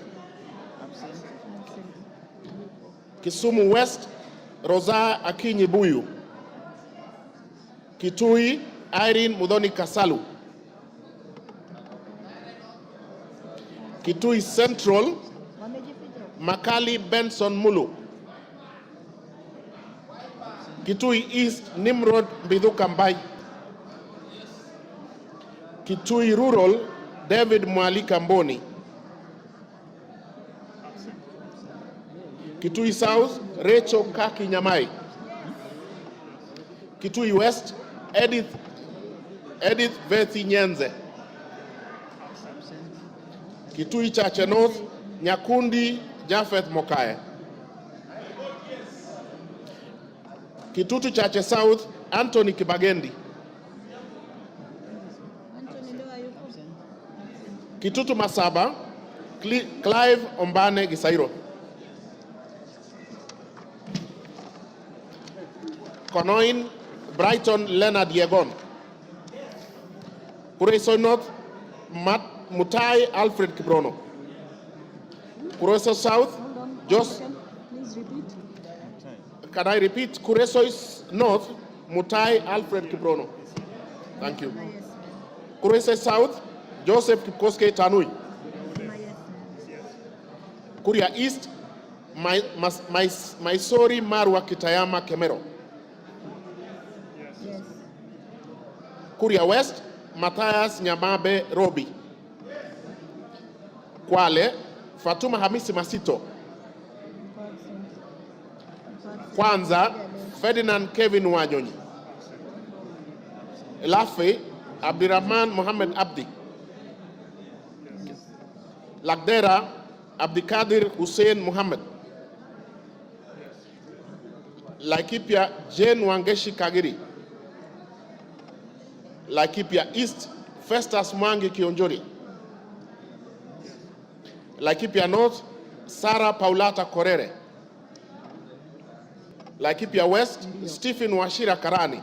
A: Kisumu West, Rosa Akinyi Buyu. Kitui, Irene Mudhoni Kasalu. Kitui Central,
H: Wamejificha.
A: Makali Benson Mulu. Kitui East, Nimrod Mbithuka Mbai. Kitui Rural, David Mwalika Mboni. Kitui South, Rachel Kaki Nyamai. Kitui West, Edith Vethi Nyenze. Kitui Chache North, Nyakundi Japheth Mokae. Kitutu Chache South, Anthony Kibagendi.
H: Anthony ndio hayuko.
A: Kitutu Masaba, Clive Ombane Gisairo. Konoin, Brighton Leonard Yegon. Kuresoi North, Mutai Alfred Kibrono. Kuresoi South, Jos.
H: Please repeat.
A: Can I repeat? Kuresoi North, Mutai Alfred Kibrono. Thank you.
H: Yes.
A: Kuresoi South, Joseph Kipkoske Tanui.
H: Yes.
A: Kuria East, Maisori Marwa Kitayama Kemero.
H: Yes.
A: Kuria West, Matthias Nyamabe Robi. Kwale, Fatuma Hamisi Masito. Kwanza, Ferdinand Kevin Wanyonyi. Lafe, Abdirahman Mohammed Abdi. Lagdera, Abdikadir Hussein Muhammad. Laikipia, Jane Wangeshi Kagiri. Laikipia East, Festus Mwangi Kionjori. Laikipia North, Sarah Paulata Korere. Laikipia West, Stephen Washira Karani.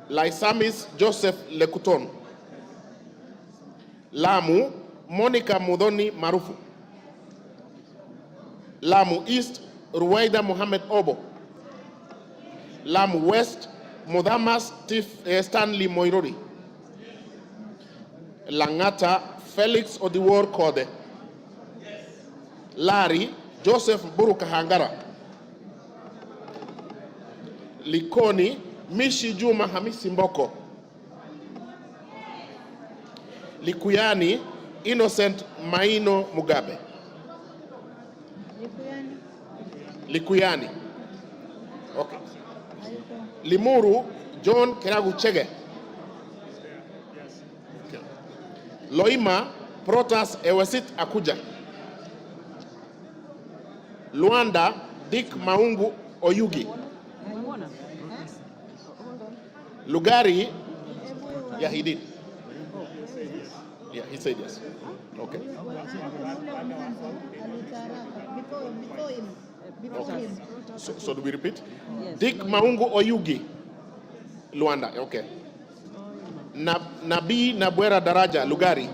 A: Laisamis Joseph Lekuton. Lamu, Monica Mudhoni Marufu. Lamu East, Ruwaida Mohamed Obo. Lamu West, Mudhamas Stanley Moirori. Langata, Felix Odiwor Kode. Lari, Joseph Buruka Hangara. Likoni, Mishi Juma Hamisi Mboko. Likuyani, Innocent Maino Mugabe.
H: Likuyani.
A: Likuyani. Okay.
H: Hayuko.
A: Limuru, John Keragu Chege. Okay. Loima, Protas Ewesit Akuja. Luanda, Dick Maungu Oyugi. Lugari, yeah, he did. Yeah, he said yes. Okay.
H: Before him.
A: So do we repeat? Dick Maungu Oyugi. Luanda, okay. Nabii Nabwera Daraja, Lugari.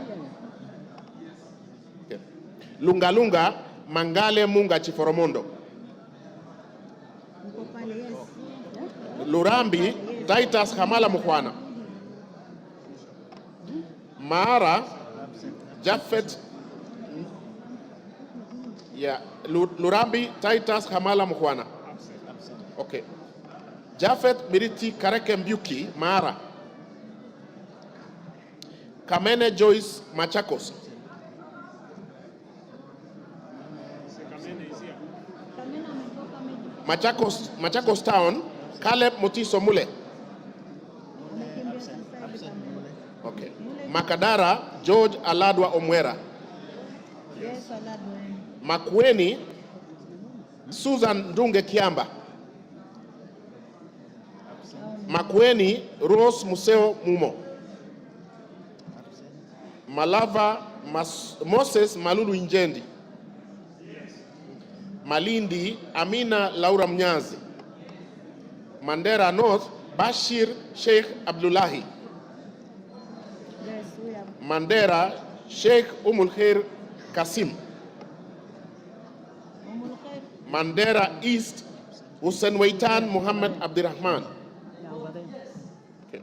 A: Okay. Lunga Lunga, Mangale Munga Chiforomondo.
H: Uko pale, yes.
A: Lurambi, Titus Hamala Mukwana. Maara, Japheth, yeah, Lurambi, Titus Hamala Mukwana. Okay. Japheth Miriti Kareke Mbuki, Maara. Kamene Joyce Machakos. Machakos Town, Caleb Mutiso Mule. Okay. Makadara, George Aladwa Omwera.
H: Yes, Aladwa.
A: Makueni, Susan Ndunge Kiamba. Makueni, Rose Museo Mumo. Malava, Moses Malulu Injendi. Malindi, Amina Laura Mnyazi. Mandera North, Bashir Sheikh Abdullahi.
H: Yes, we have.
A: Mandera, Sheikh Umul Khair Kasim.
H: Umul
A: Mandera East, Hussein Waitan Muhammad Abdirahman. Okay.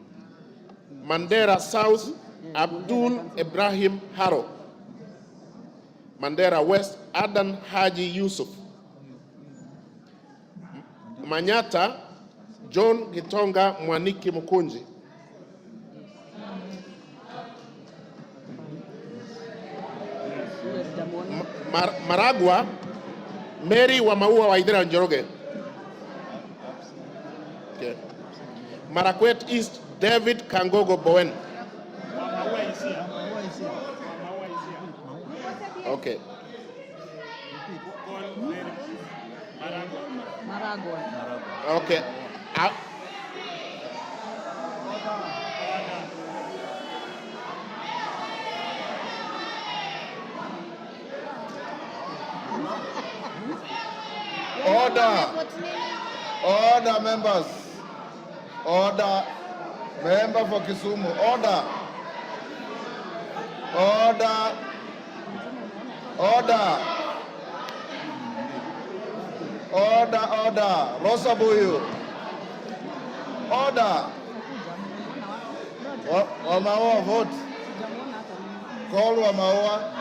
A: Mandera South, Abdul Ibrahim Haro. Mandera West, Adan Haji Yusuf. Manyata, John Gitonga Mwaniki Mukunji. Maragua, Mary Wamaua Waidera Njoroge. Okay. Marakwet East, David Kangogo Bowen. Okay. Okay.
B: Order. Order, members. Order. Member for Kisumu. Order. Order. Order. Order, order. Rosabuyu. Order. Wamaua, vote. Call Wamaua.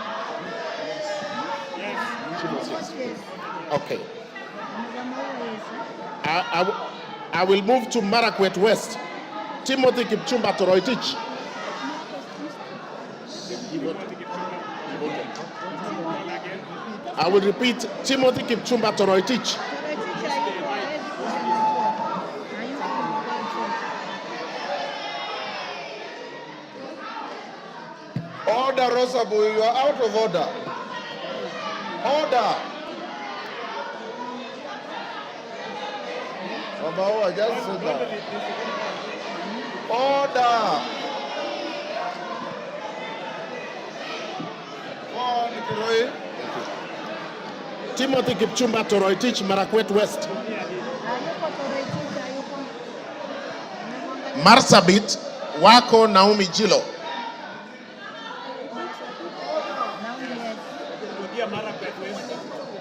A: Okay. I will move to Marakwet West. Timothy Kipchumba Toroitich. I will repeat, Timothy Kipchumba Toroitich.
B: Order, Rosabuyu, you are out of order. Order. Wamaua, just sit down. Order. Go on, Kiroi.
A: Timothy Kipchumba Toroitich, Marakwet West. Marsabit, Wako Naomi Jilo.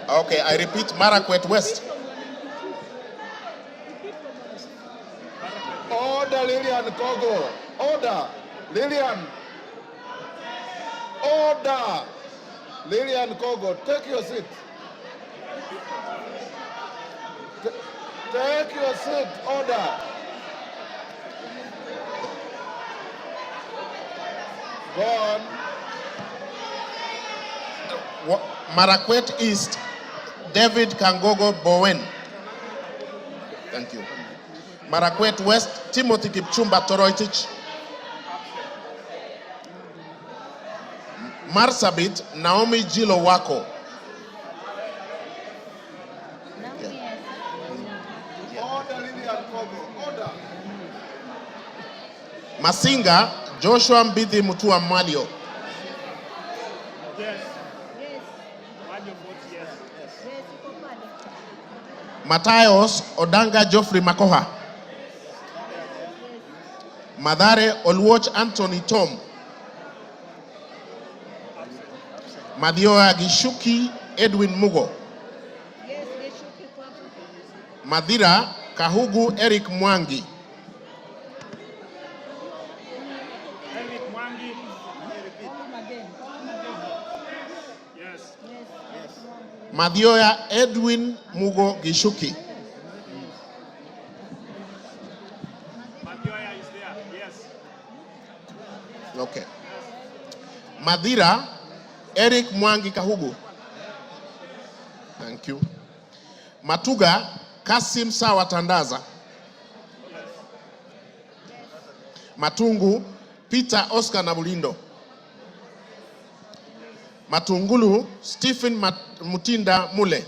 A: Okay, I repeat, Marakwet West.
B: Order, Lillian Kogo. Order. Lillian. Order. Lillian Kogo, take your seat. Take your seat. Order. Go on.
A: Marakwet East, David Kangogo Bowen. Thank you. Marakwet West, Timothy Kipchumba Toroitich. Marsabit, Naomi Jilo Wako.
B: Order, Lillian Kogo. Order.
A: Masinga, Joshua Mbithi Mutua Malio. Matayos Odanga Geoffrey Makoha. Madare Olwoch Anthony Tom. Madioa Gishuki Edwin Mugo. Madira Kahugu Eric Mwangi. Madioya Edwin Mugo Gishuki.
I: Madioya is there, yes.
A: Okay. Madira Eric Mwangi Kahugu. Thank you. Matuga Kasim Sawa Tandaza. Matungu Peter Oscar Nabulindo. Matungulu Stephen Mutinda Mule.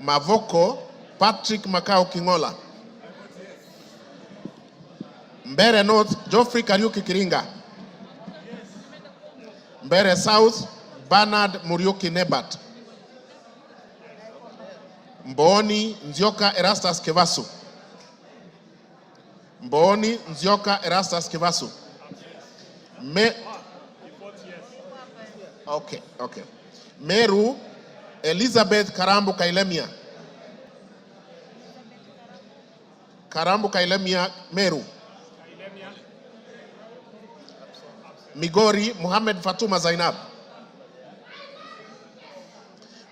A: Mavoko Patrick Makao Kingola. Mbere North Geoffrey Kariuki Kiringa. Mbere South Bernard Muriuki Nebat. Mboni Nzioka Erastus Kevasu. Mboni Nzioka Erastus Kevasu. Okay. Meru Elizabeth Karambu Kailemia. Karambu Kailemia Meru. Migori Muhammad Fatuma Zainab.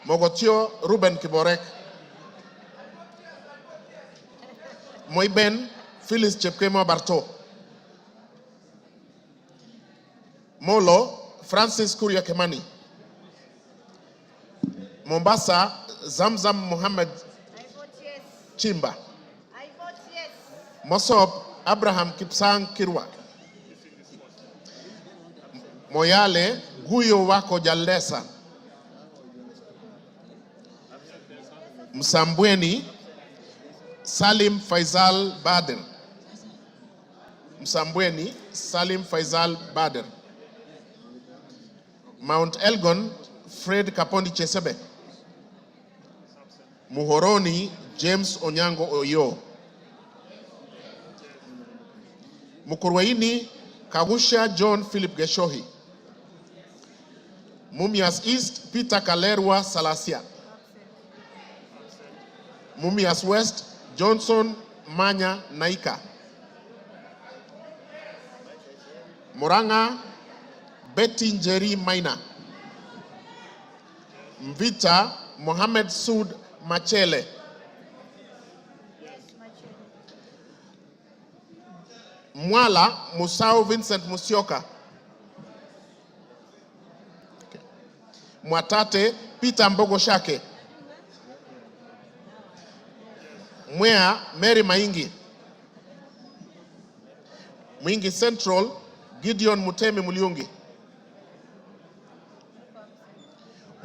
A: Mogotio Ruben Kiborek. Moiben Phyllis Chepkemo Barto. Molo Francis Kuria Kemani. Mombasa Zamzam Muhammad Chimba. Mosop Abraham Kipsang Kirwa. Moyale Guyo Wako Jalesa. Msambweni Salim Faisal Bader. Msambweni Salim Faisal Bader. Mount Elgon Fred Kapondi Chesebe. Muhoroni James Onyango Oyo. Mukurweini Kagusha John Philip Geshohi. Mumias East Peter Kalerwa Salasia. Mumias West Johnson Manya Naika. Muranga Betty Njeri Maina. Mvita Mohamed Sud Machele. Mwala Musau Vincent Musioka. Mwatate Peter Mbogo Shake. Mwea Mary Maingi. Mwingi Central Gideon Mutemi Muliungi.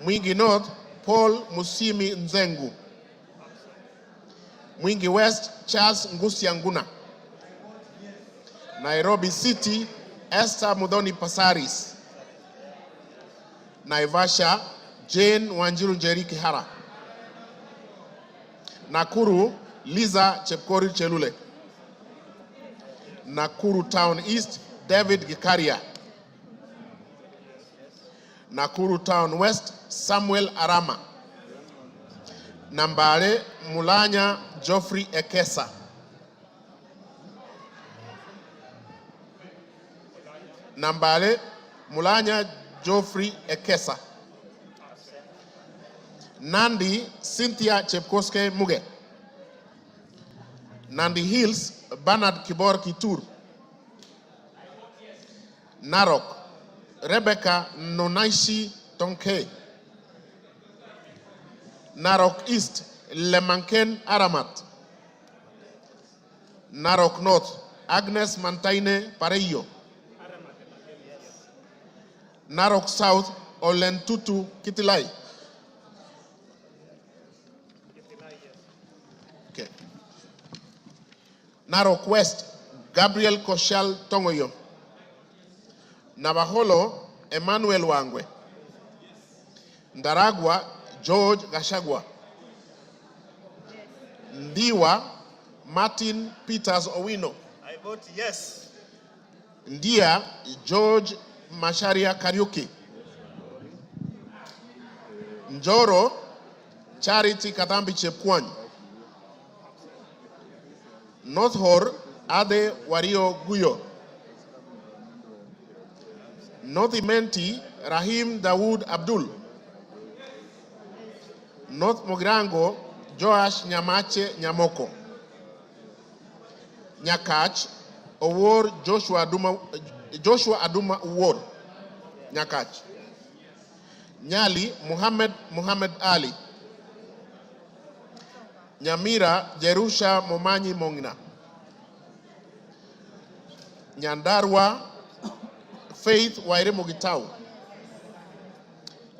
A: Mwingi North Paul Musimi Nzengu. Mwingi West Charles Ngusia Nguna. Nairobi City Esther Mudhoni Pasaris. Naivasha Jane Wanjiru Njeri Kihara. Nakuru Liza Chepkori Chelule. Nakuru Town East David Gikaria. Nakuru Town West Samuel Arama. Nambale Mulanya Geoffrey Ekesa. Nambale Mulanya Geoffrey Ekesa. Nandi Cynthia Chepkoske Muge. Nandi Hills Bernard Kibor Kitur. Narok Rebecca Nonaishi Tonke. Narok East Lemanken Aramat. Narok North Agnes Mantaine Pareyo. Narok South Olentutu Kitilai. Okay. Narok West Gabriel Koshal Tongoyo. Navaholo Emmanuel Wangwe. Ndaragwa George Gashagwa. Ndiwa Martin Peters Owino.
I: I vote yes.
A: Ndia George Masharia Kariuki. Njoro Charity Katambi Chepkwany. North Hor Ade Wario Guyo. North Imenti Rahim Dawood Abdul. North Mogrango Joash Nyamache Nyamoko. Nyakach Owor Joshua Aduma Owor. Nyakach. Nyali Muhammad Ali. Nyamira Jerusha Momanyi Mongina. Nyandarua Faith Waire Mogitau.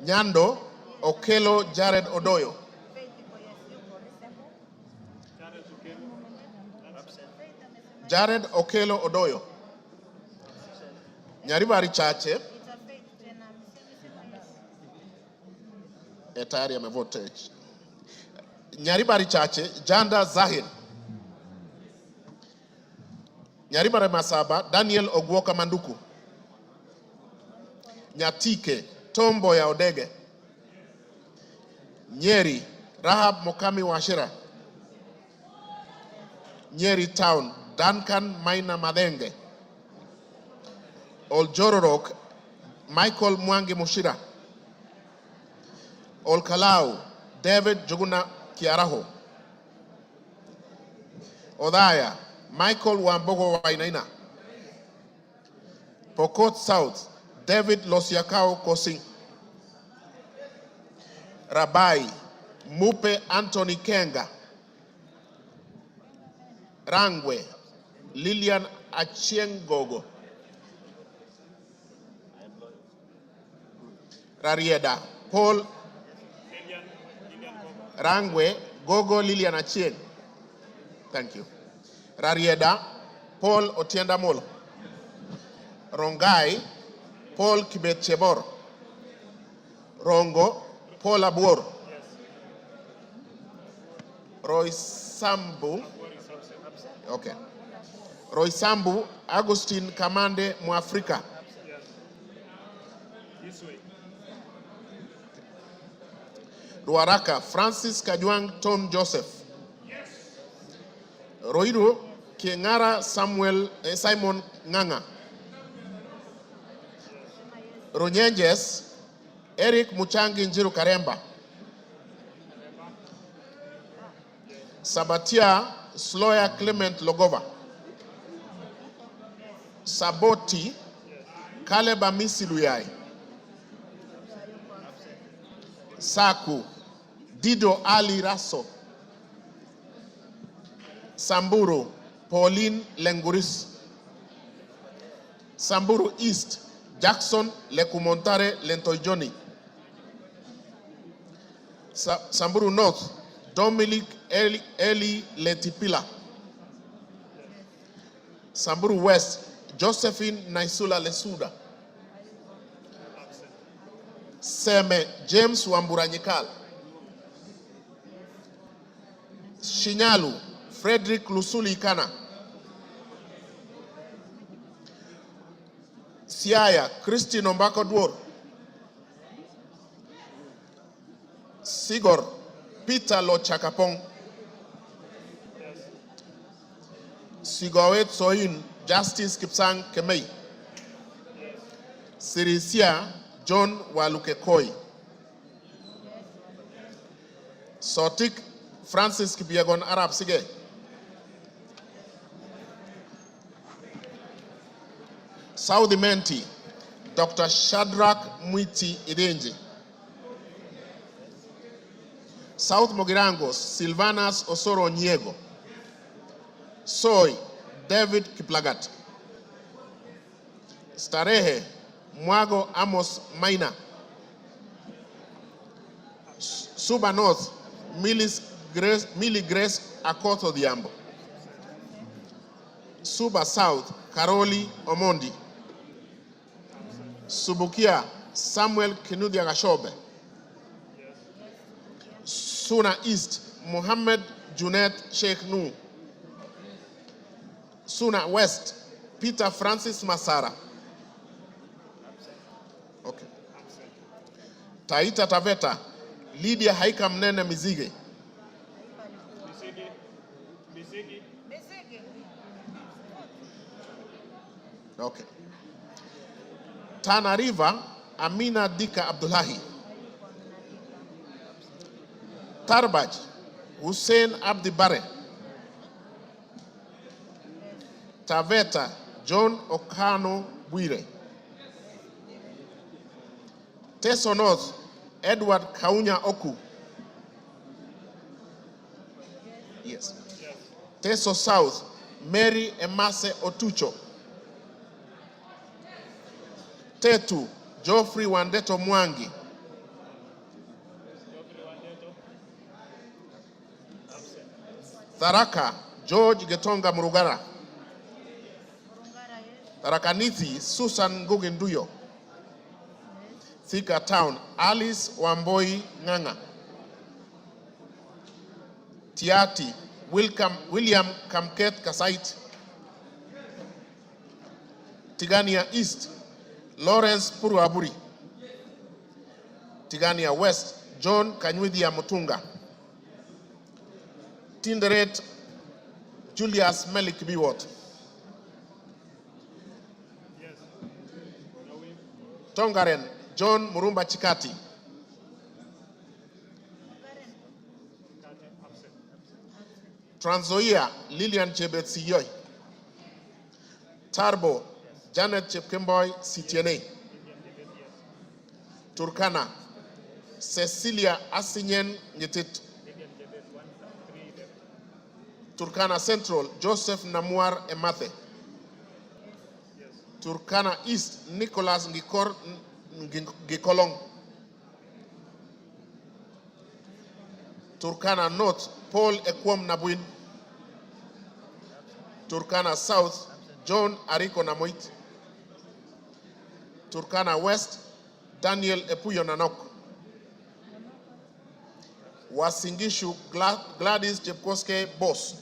A: Nyando Okelo Jared Odoyo. Jared Okelo Odoyo. Nyaribari Chache. Tayari amevote. Nyaribari Chache Janda Zahir. Nyaribari Masaba Daniel Ogwoka Manduku. Nyatike Tombo ya Odege. Nyeri, Rahab Mokami Washira. Nyeri Town, Duncan Maina Madenge. Oljororok, Michael Mwangi Mushira. Olkalau, David Juguna Kiaraho. Odaya, Michael Wambogo Wainaina. Pokot South, David Losiakao Kosing. Rabai, Mupe Anthony Kenga. Rangwe, Lilian Achiengogo. Rarieda, Paul Rangwe, Gogo Lilian Achieng. Thank you. Rarieda, Paul Otienda Molo. Rongai, Paul Kibet Chebor. Rongo, Paul Abur. Roy Sambu. Okay. Roy Sambu, Agustin Kamande Muafrika. Ruaraka, Francis Kajwang Tom Joseph. Roiru, Kengara Simon Nganga. Runyenjes, Eric Muchangi Njiru Karemba. Sabatia, Sloya Clement Logova. Saboti, Caleb Amisi Luyai. Saku, Dido Ali Raso. Samburu, Pauline Lenguris. Samburu East, Jackson Lekumontare Lentoijoni. Samburu North, Dominic Eli Letipila. Samburu West, Josephine Naisula Lesuda. Seme James Wamburanyikal. Shinyalu Frederick Lusuli Ikana. Siaya Christine Ombako Dwor. Sigor Peter Lochakapong. Sigawet Soin Justice Kipsang Kemei. Sirisia John Walukekoi. Sotik Francis Kipiagon Arab Sige. Saudi Menti, Dr. Shadrach Mwiti Idenji. South Mogirangos, Silvanas Osoro Nyego. Soy, David Kiplagat. Starehe, Mwago Amos Maina. Suba North, Millie Grace Akoto Diambo. Suba South, Karoli Omondi. Subukia, Samuel Kinudia Gashobe. Suna East, Muhammad Junet Sheikh Nu. Suna West, Peter Francis Masara. Okay. Taita Taveta, Lydia Haika Mnene Mizige. Okay. Tana River, Amina Dika Abdullahi. Tarbaj, Hussein Abdi Bare. Taveta, John Okano Bwire. Teso North, Edward Kaunya Oku. Yes. Teso South, Mary Emase Otucho. Tetu, Geoffrey Wandeto Mwangi. Tharaka, George Getonga Murugara. Tharakanithi, Susan Nguginduyo. Thika Town, Alice Wamboi Nganga. Tiati, William Kamket Kasait. Tigania East, Lawrence Puruaburi. Tigania West, John Kanywidia Mutunga. Tinderet Julius Melik Biwot. Tongaren John Murumba Chikati. Trans Nzoia Lilian Chebet Siyoy. Tarbo Janet Chepkemboy Sitiene. Turkana Cecilia Asinyen Nyetit. Turkana Central Joseph Namuar Emathe. Turkana East Nicholas Ngikor Gikolong. Turkana North Paul Ekwom Nabuin. Turkana South John Ariko Namoit. Turkana West Daniel Epuyo Nanok. Wasingishu Gladys Chepkoske Boss.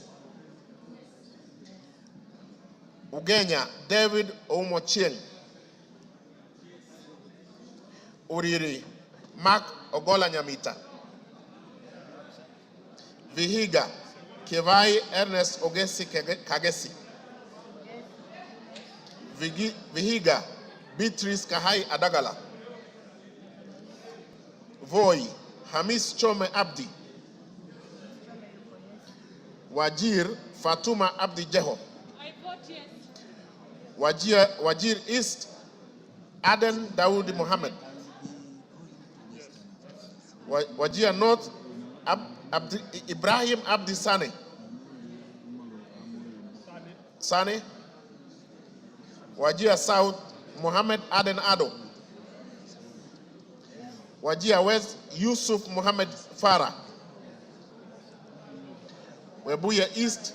A: Ugenya David Oumochieng. Uriri Mark Ogola Nyamita. Vihiga Kevai Ernest Ogesi Kagesi. Vihiga Beatrice Kahai Adagala. Voi Hamis Chome Abdi. Wajir Fatuma Abdi Jeho.
I: I vote yes.
A: Wajir East Aden Daoud Mohammed. Wajir North Ibrahim Abdi Sane. Sane. Wajir South Mohammed Aden Ado. Wajir West Yusuf Mohammed Farah. Webuye East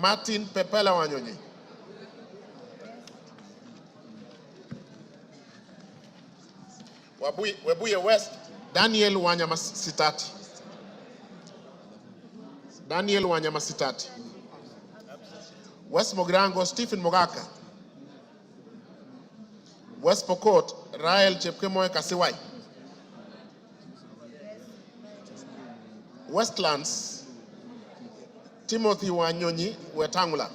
A: Martin Pepela Wanyonyi. Webuye West Daniel Wanyama Sitati. Daniel Wanyama Sitati. West Mogrango Stephen Mogaka. West Pokot Rael Chepkemoy Kasiwai. Westlands Timothy Wanyonyi Wetangula.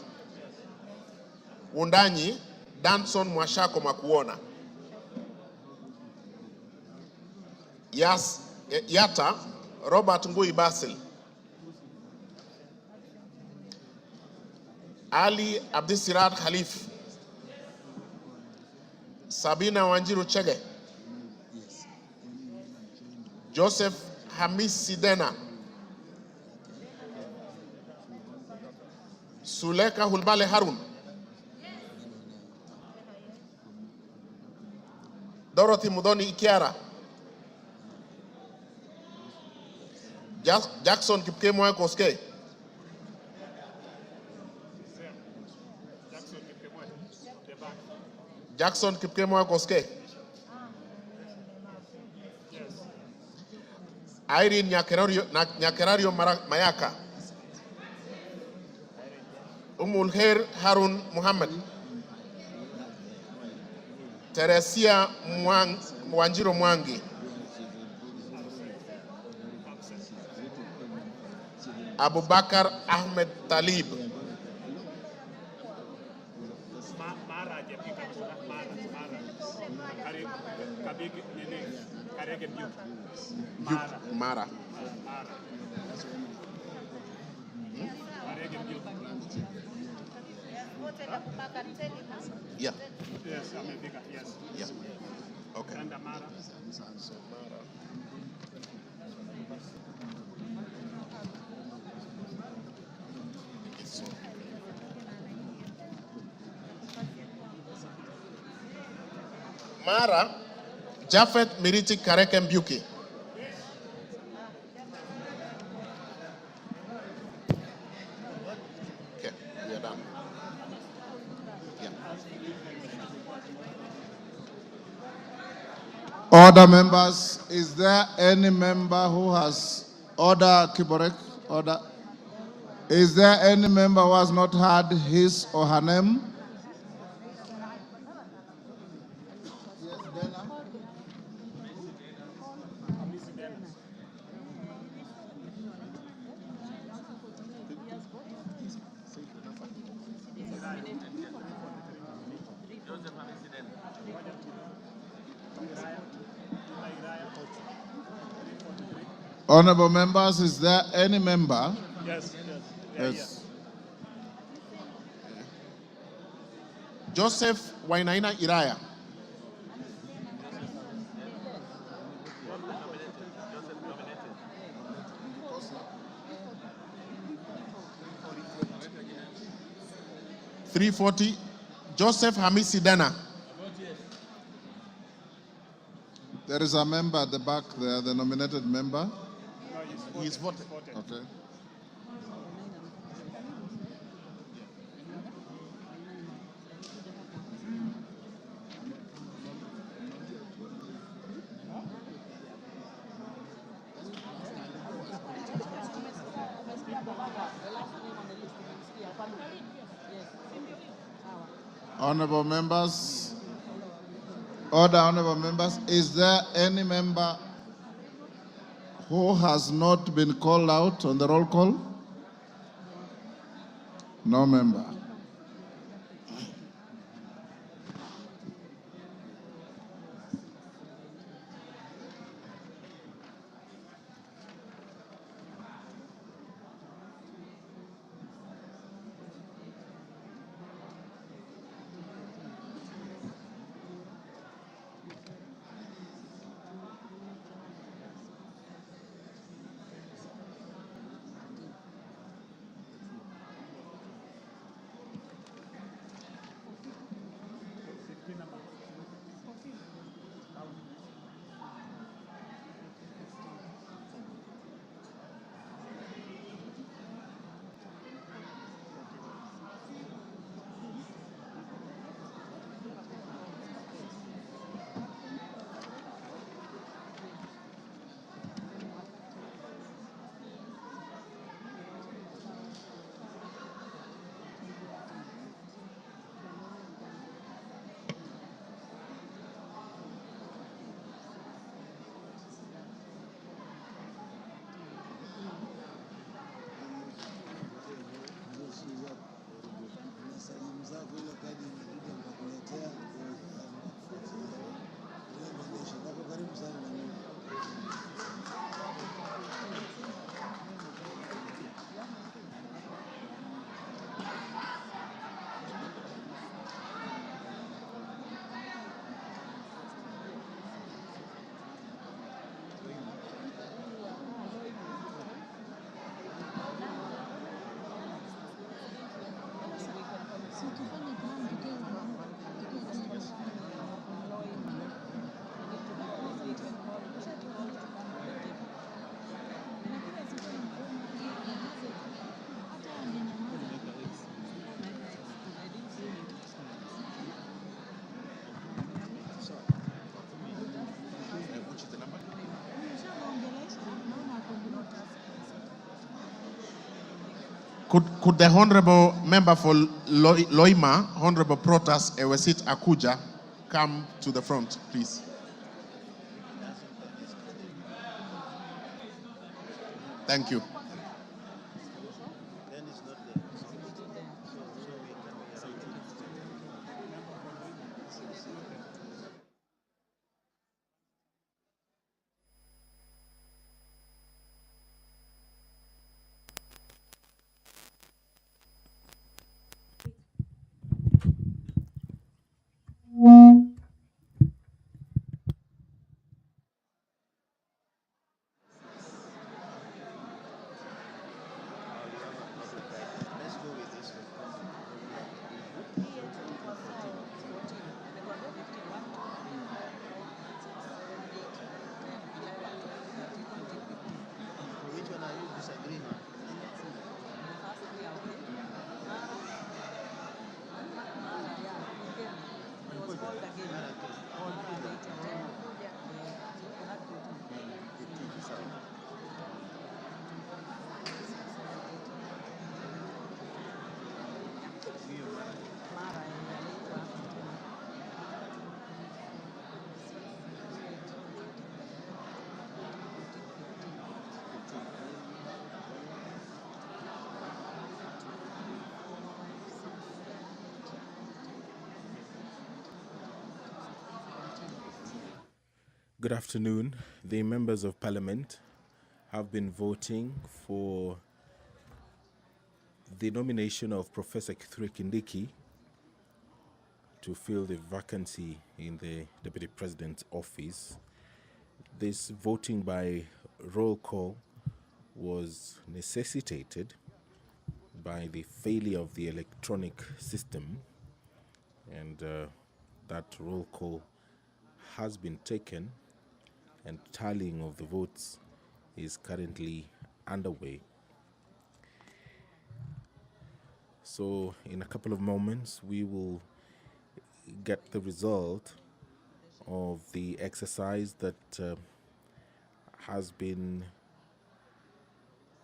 A: Wundanyi Danson Mwashako Makuona. Yata Robert Ngui Basil. Ali Abdisirat Khalif. Sabina Wanjiru Chege. Joseph Hamis Sidena. Suleka Hulbale Harun. Dorothy Mudoni Ikiara. Jackson Kipkemoy Koske. Jackson Kipkemoy Koske. Irene Nyakerario Mayaka. Umulher Harun Muhammad. Teresia Wanjiro Mwangi. Abubakar Ahmed Talib. Mara. Yeah.
I: Yes, I'm a bigger, yes.
A: Yeah. Okay.
I: And Amara.
A: Mara Jafet Miriti Kareke Mbuki. Okay, we are done. Yeah.
B: Order, members. Is there any member who has order, Kiborek? Order. Is there any member who has not had his or her name? Honorable members, is there any member?
I: Yes.
B: Yes.
A: Joseph Wainaina Iraya. (340) Joseph Hamisi Dana.
B: There is a member at the back there, the nominated member.
A: He's voted.
B: Okay. Honorable members, order, honorable members, is there any member who has not been called out on the roll call? No member.
A: Could the Honorable Member for Loima, Honorable Protas Ewesit Akuja, come to the front, please? Thank you.
F: Good afternoon. The members of parliament have been voting for the nomination of Professor Kithure Kindiki to fill the vacancy in the Deputy President's office. This voting by roll call was necessitated by the failure of the electronic system, and that roll call has been taken, and tallying of the votes is currently underway. So in a couple of moments we will get the result of the exercise that has been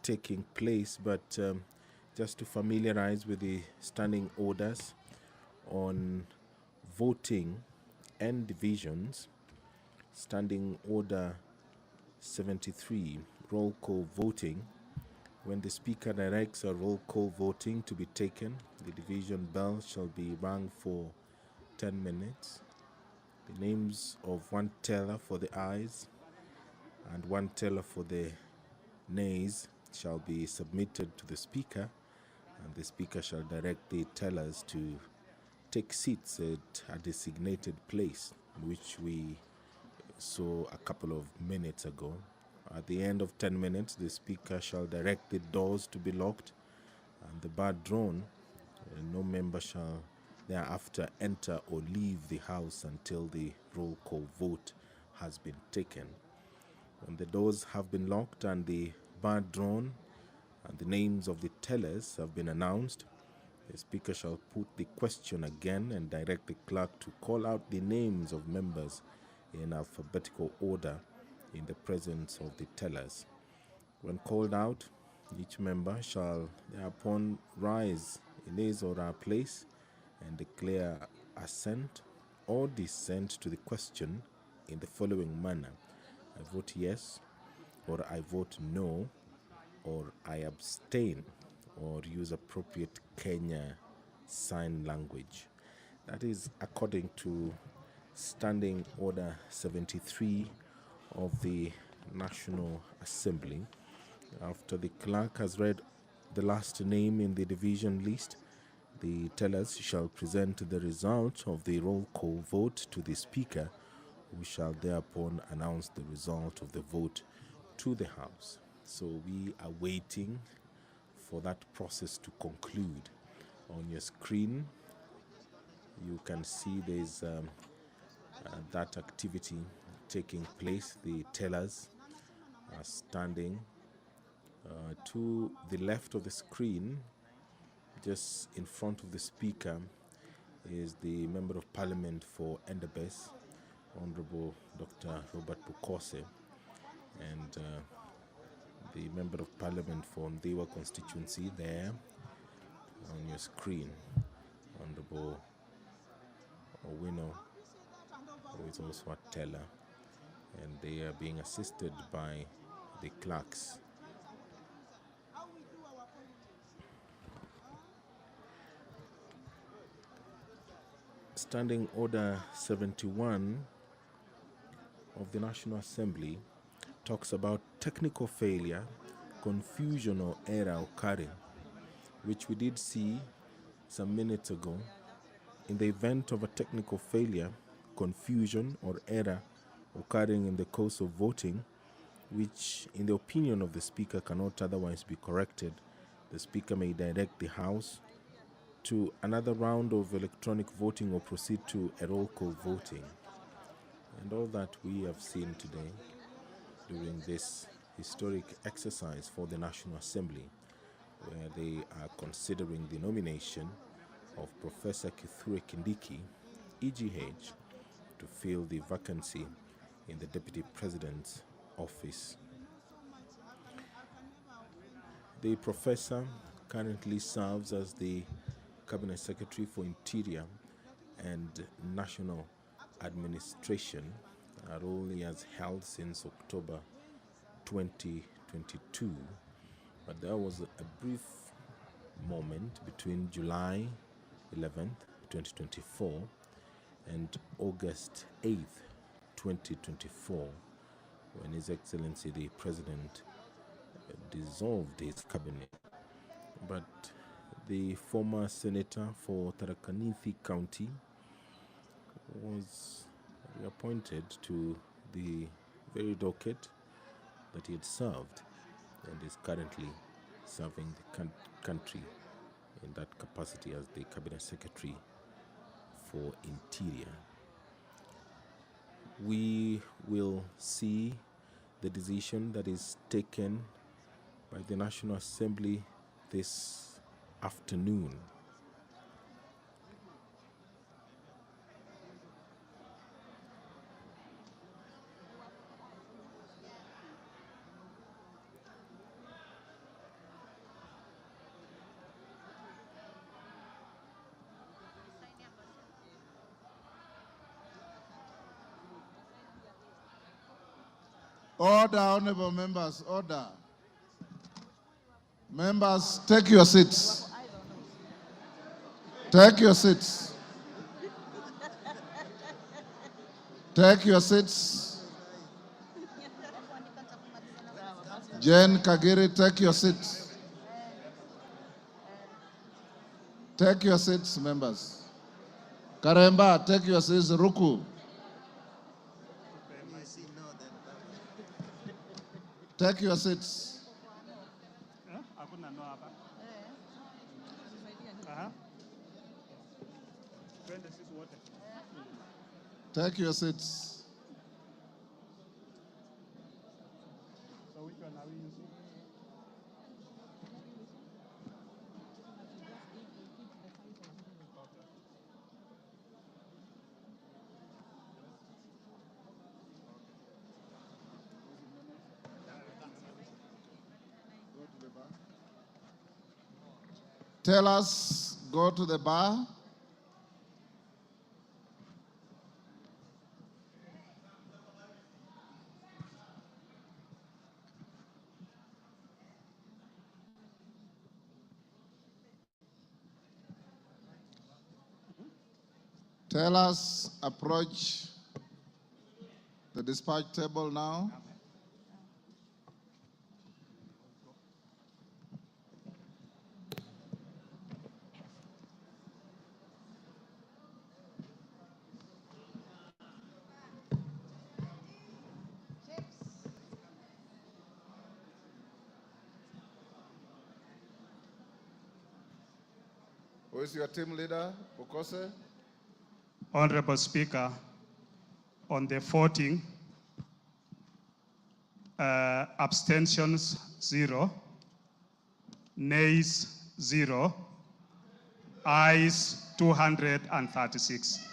F: taking place, but just to familiarize with the standing orders on voting and divisions. Standing Order 73, roll call voting. When the Speaker directs a roll call voting to be taken, the division bell shall be rung for 10 minutes. The names of one teller for the ayes and one teller for the nays shall be submitted to the Speaker, and the Speaker shall direct the tellers to take seats at a designated place, which we saw a couple of minutes ago. At the end of 10 minutes, the Speaker shall direct the doors to be locked and the bar drawn. No member shall thereafter enter or leave the House until the roll call vote has been taken. When the doors have been locked and the bar drawn and the names of the tellers have been announced, the Speaker shall put the question again and direct the clerk to call out the names of members in alphabetical order in the presence of the tellers. When called out, each member shall thereupon rise in his or her place and declare assent or dissent to the question in the following manner: I vote yes, or I vote no, or I abstain, or use appropriate Kenya Sign Language. That is according to Standing Order 73 of the National Assembly. After the clerk has read the last name in the division list, the tellers shall present the result of the roll call vote to the Speaker, who shall thereupon announce the result of the vote to the House. So we are waiting for that process to conclude. On your screen, you can see there's that activity taking place. The tellers are standing to the left of the screen. Just in front of the Speaker is the Member of Parliament for Endebess, Honorable Dr. Robert Bukose, and the Member of Parliament for Mdewa constituency there on your screen, Honorable Owino, who is also a teller, and they are being assisted by the clerks. Standing Order 71 of the National Assembly talks about technical failure, confusion or error occurring, which we did see some minutes ago. In the event of a technical failure, confusion or error occurring in the course of voting, which in the opinion of the Speaker cannot otherwise be corrected, the Speaker may direct the House to another round of electronic voting or proceed to a roll call voting. And all that we have seen today during this historic exercise for the National Assembly, where they are considering the nomination of Professor Kithure Kindiki, EGH, to fill the vacancy in the Deputy President's office. The professor currently serves as the Cabinet Secretary for Interior and National Administration, a role he has held since October 2022. But there was a brief moment between July 11th, 2024 and August 8th, 2024, when His Excellency the President dissolved his cabinet. But the former senator for Tharaka Nithi County was reappointed to the very docket that he had served, and is currently serving the country in that capacity as the Cabinet Secretary for Interior. We will see the decision that is taken by the National Assembly this afternoon.
B: Order, honorable members, order. Members, take your seats. Take your seats. Take your seats. Jane Kagiri, take your seats. Take your seats, members. Karemba, take your seats. Ruku. Take your seats. Take your seats.
I: So which one are we using?
B: Tell us, go to the bar. Tell us, approach the dispatch table now. Who is your team leader, Bukose?
I: Honorable Speaker, on the voting, abstentions 0, nays 0, ayes 236.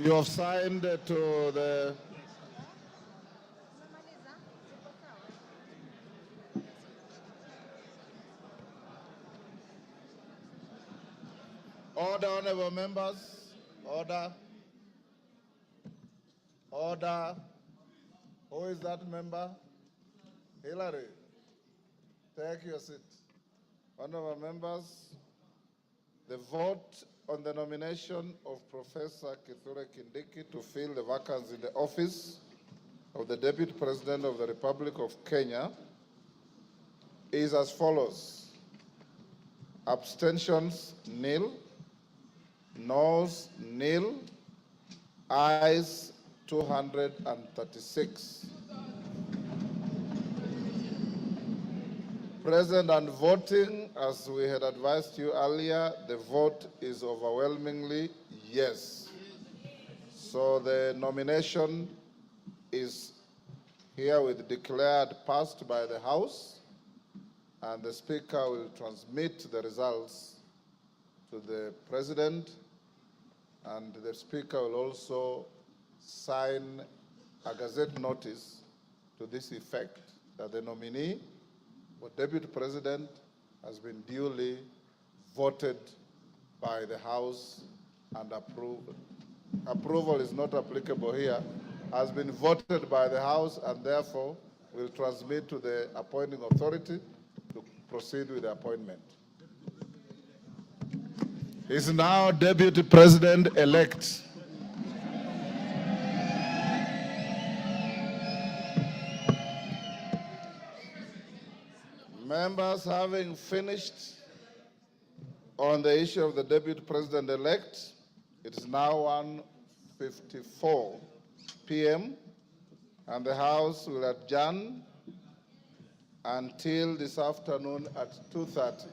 B: You have signed to the... Order, honorable members. Order. Order. Who is that member? Hillary. Take your seat. Honorable members, the vote on the nomination of Professor Kithure Kindiki to fill the vacancy in the office of the Deputy President of the Republic of Kenya is as follows. Abstentions, nil. Noes, nil. Ayes, 236. Present and voting, as we had advised you earlier, the vote is overwhelmingly yes. So the nomination is herewith declared passed by the House, and the Speaker will transmit the results to the President, and the Speaker will also sign a Gazette notice to this effect that the nominee for Deputy President has been duly voted by the House and approved. Approval is not applicable here, has been voted by the House, and therefore will transmit to the appointing authority to proceed with the appointment. He is now Deputy President-elect. Members, having finished on the issue of the Deputy President-elect, it is now 1:54 p.m. and the House will adjourn until this afternoon at 2:30.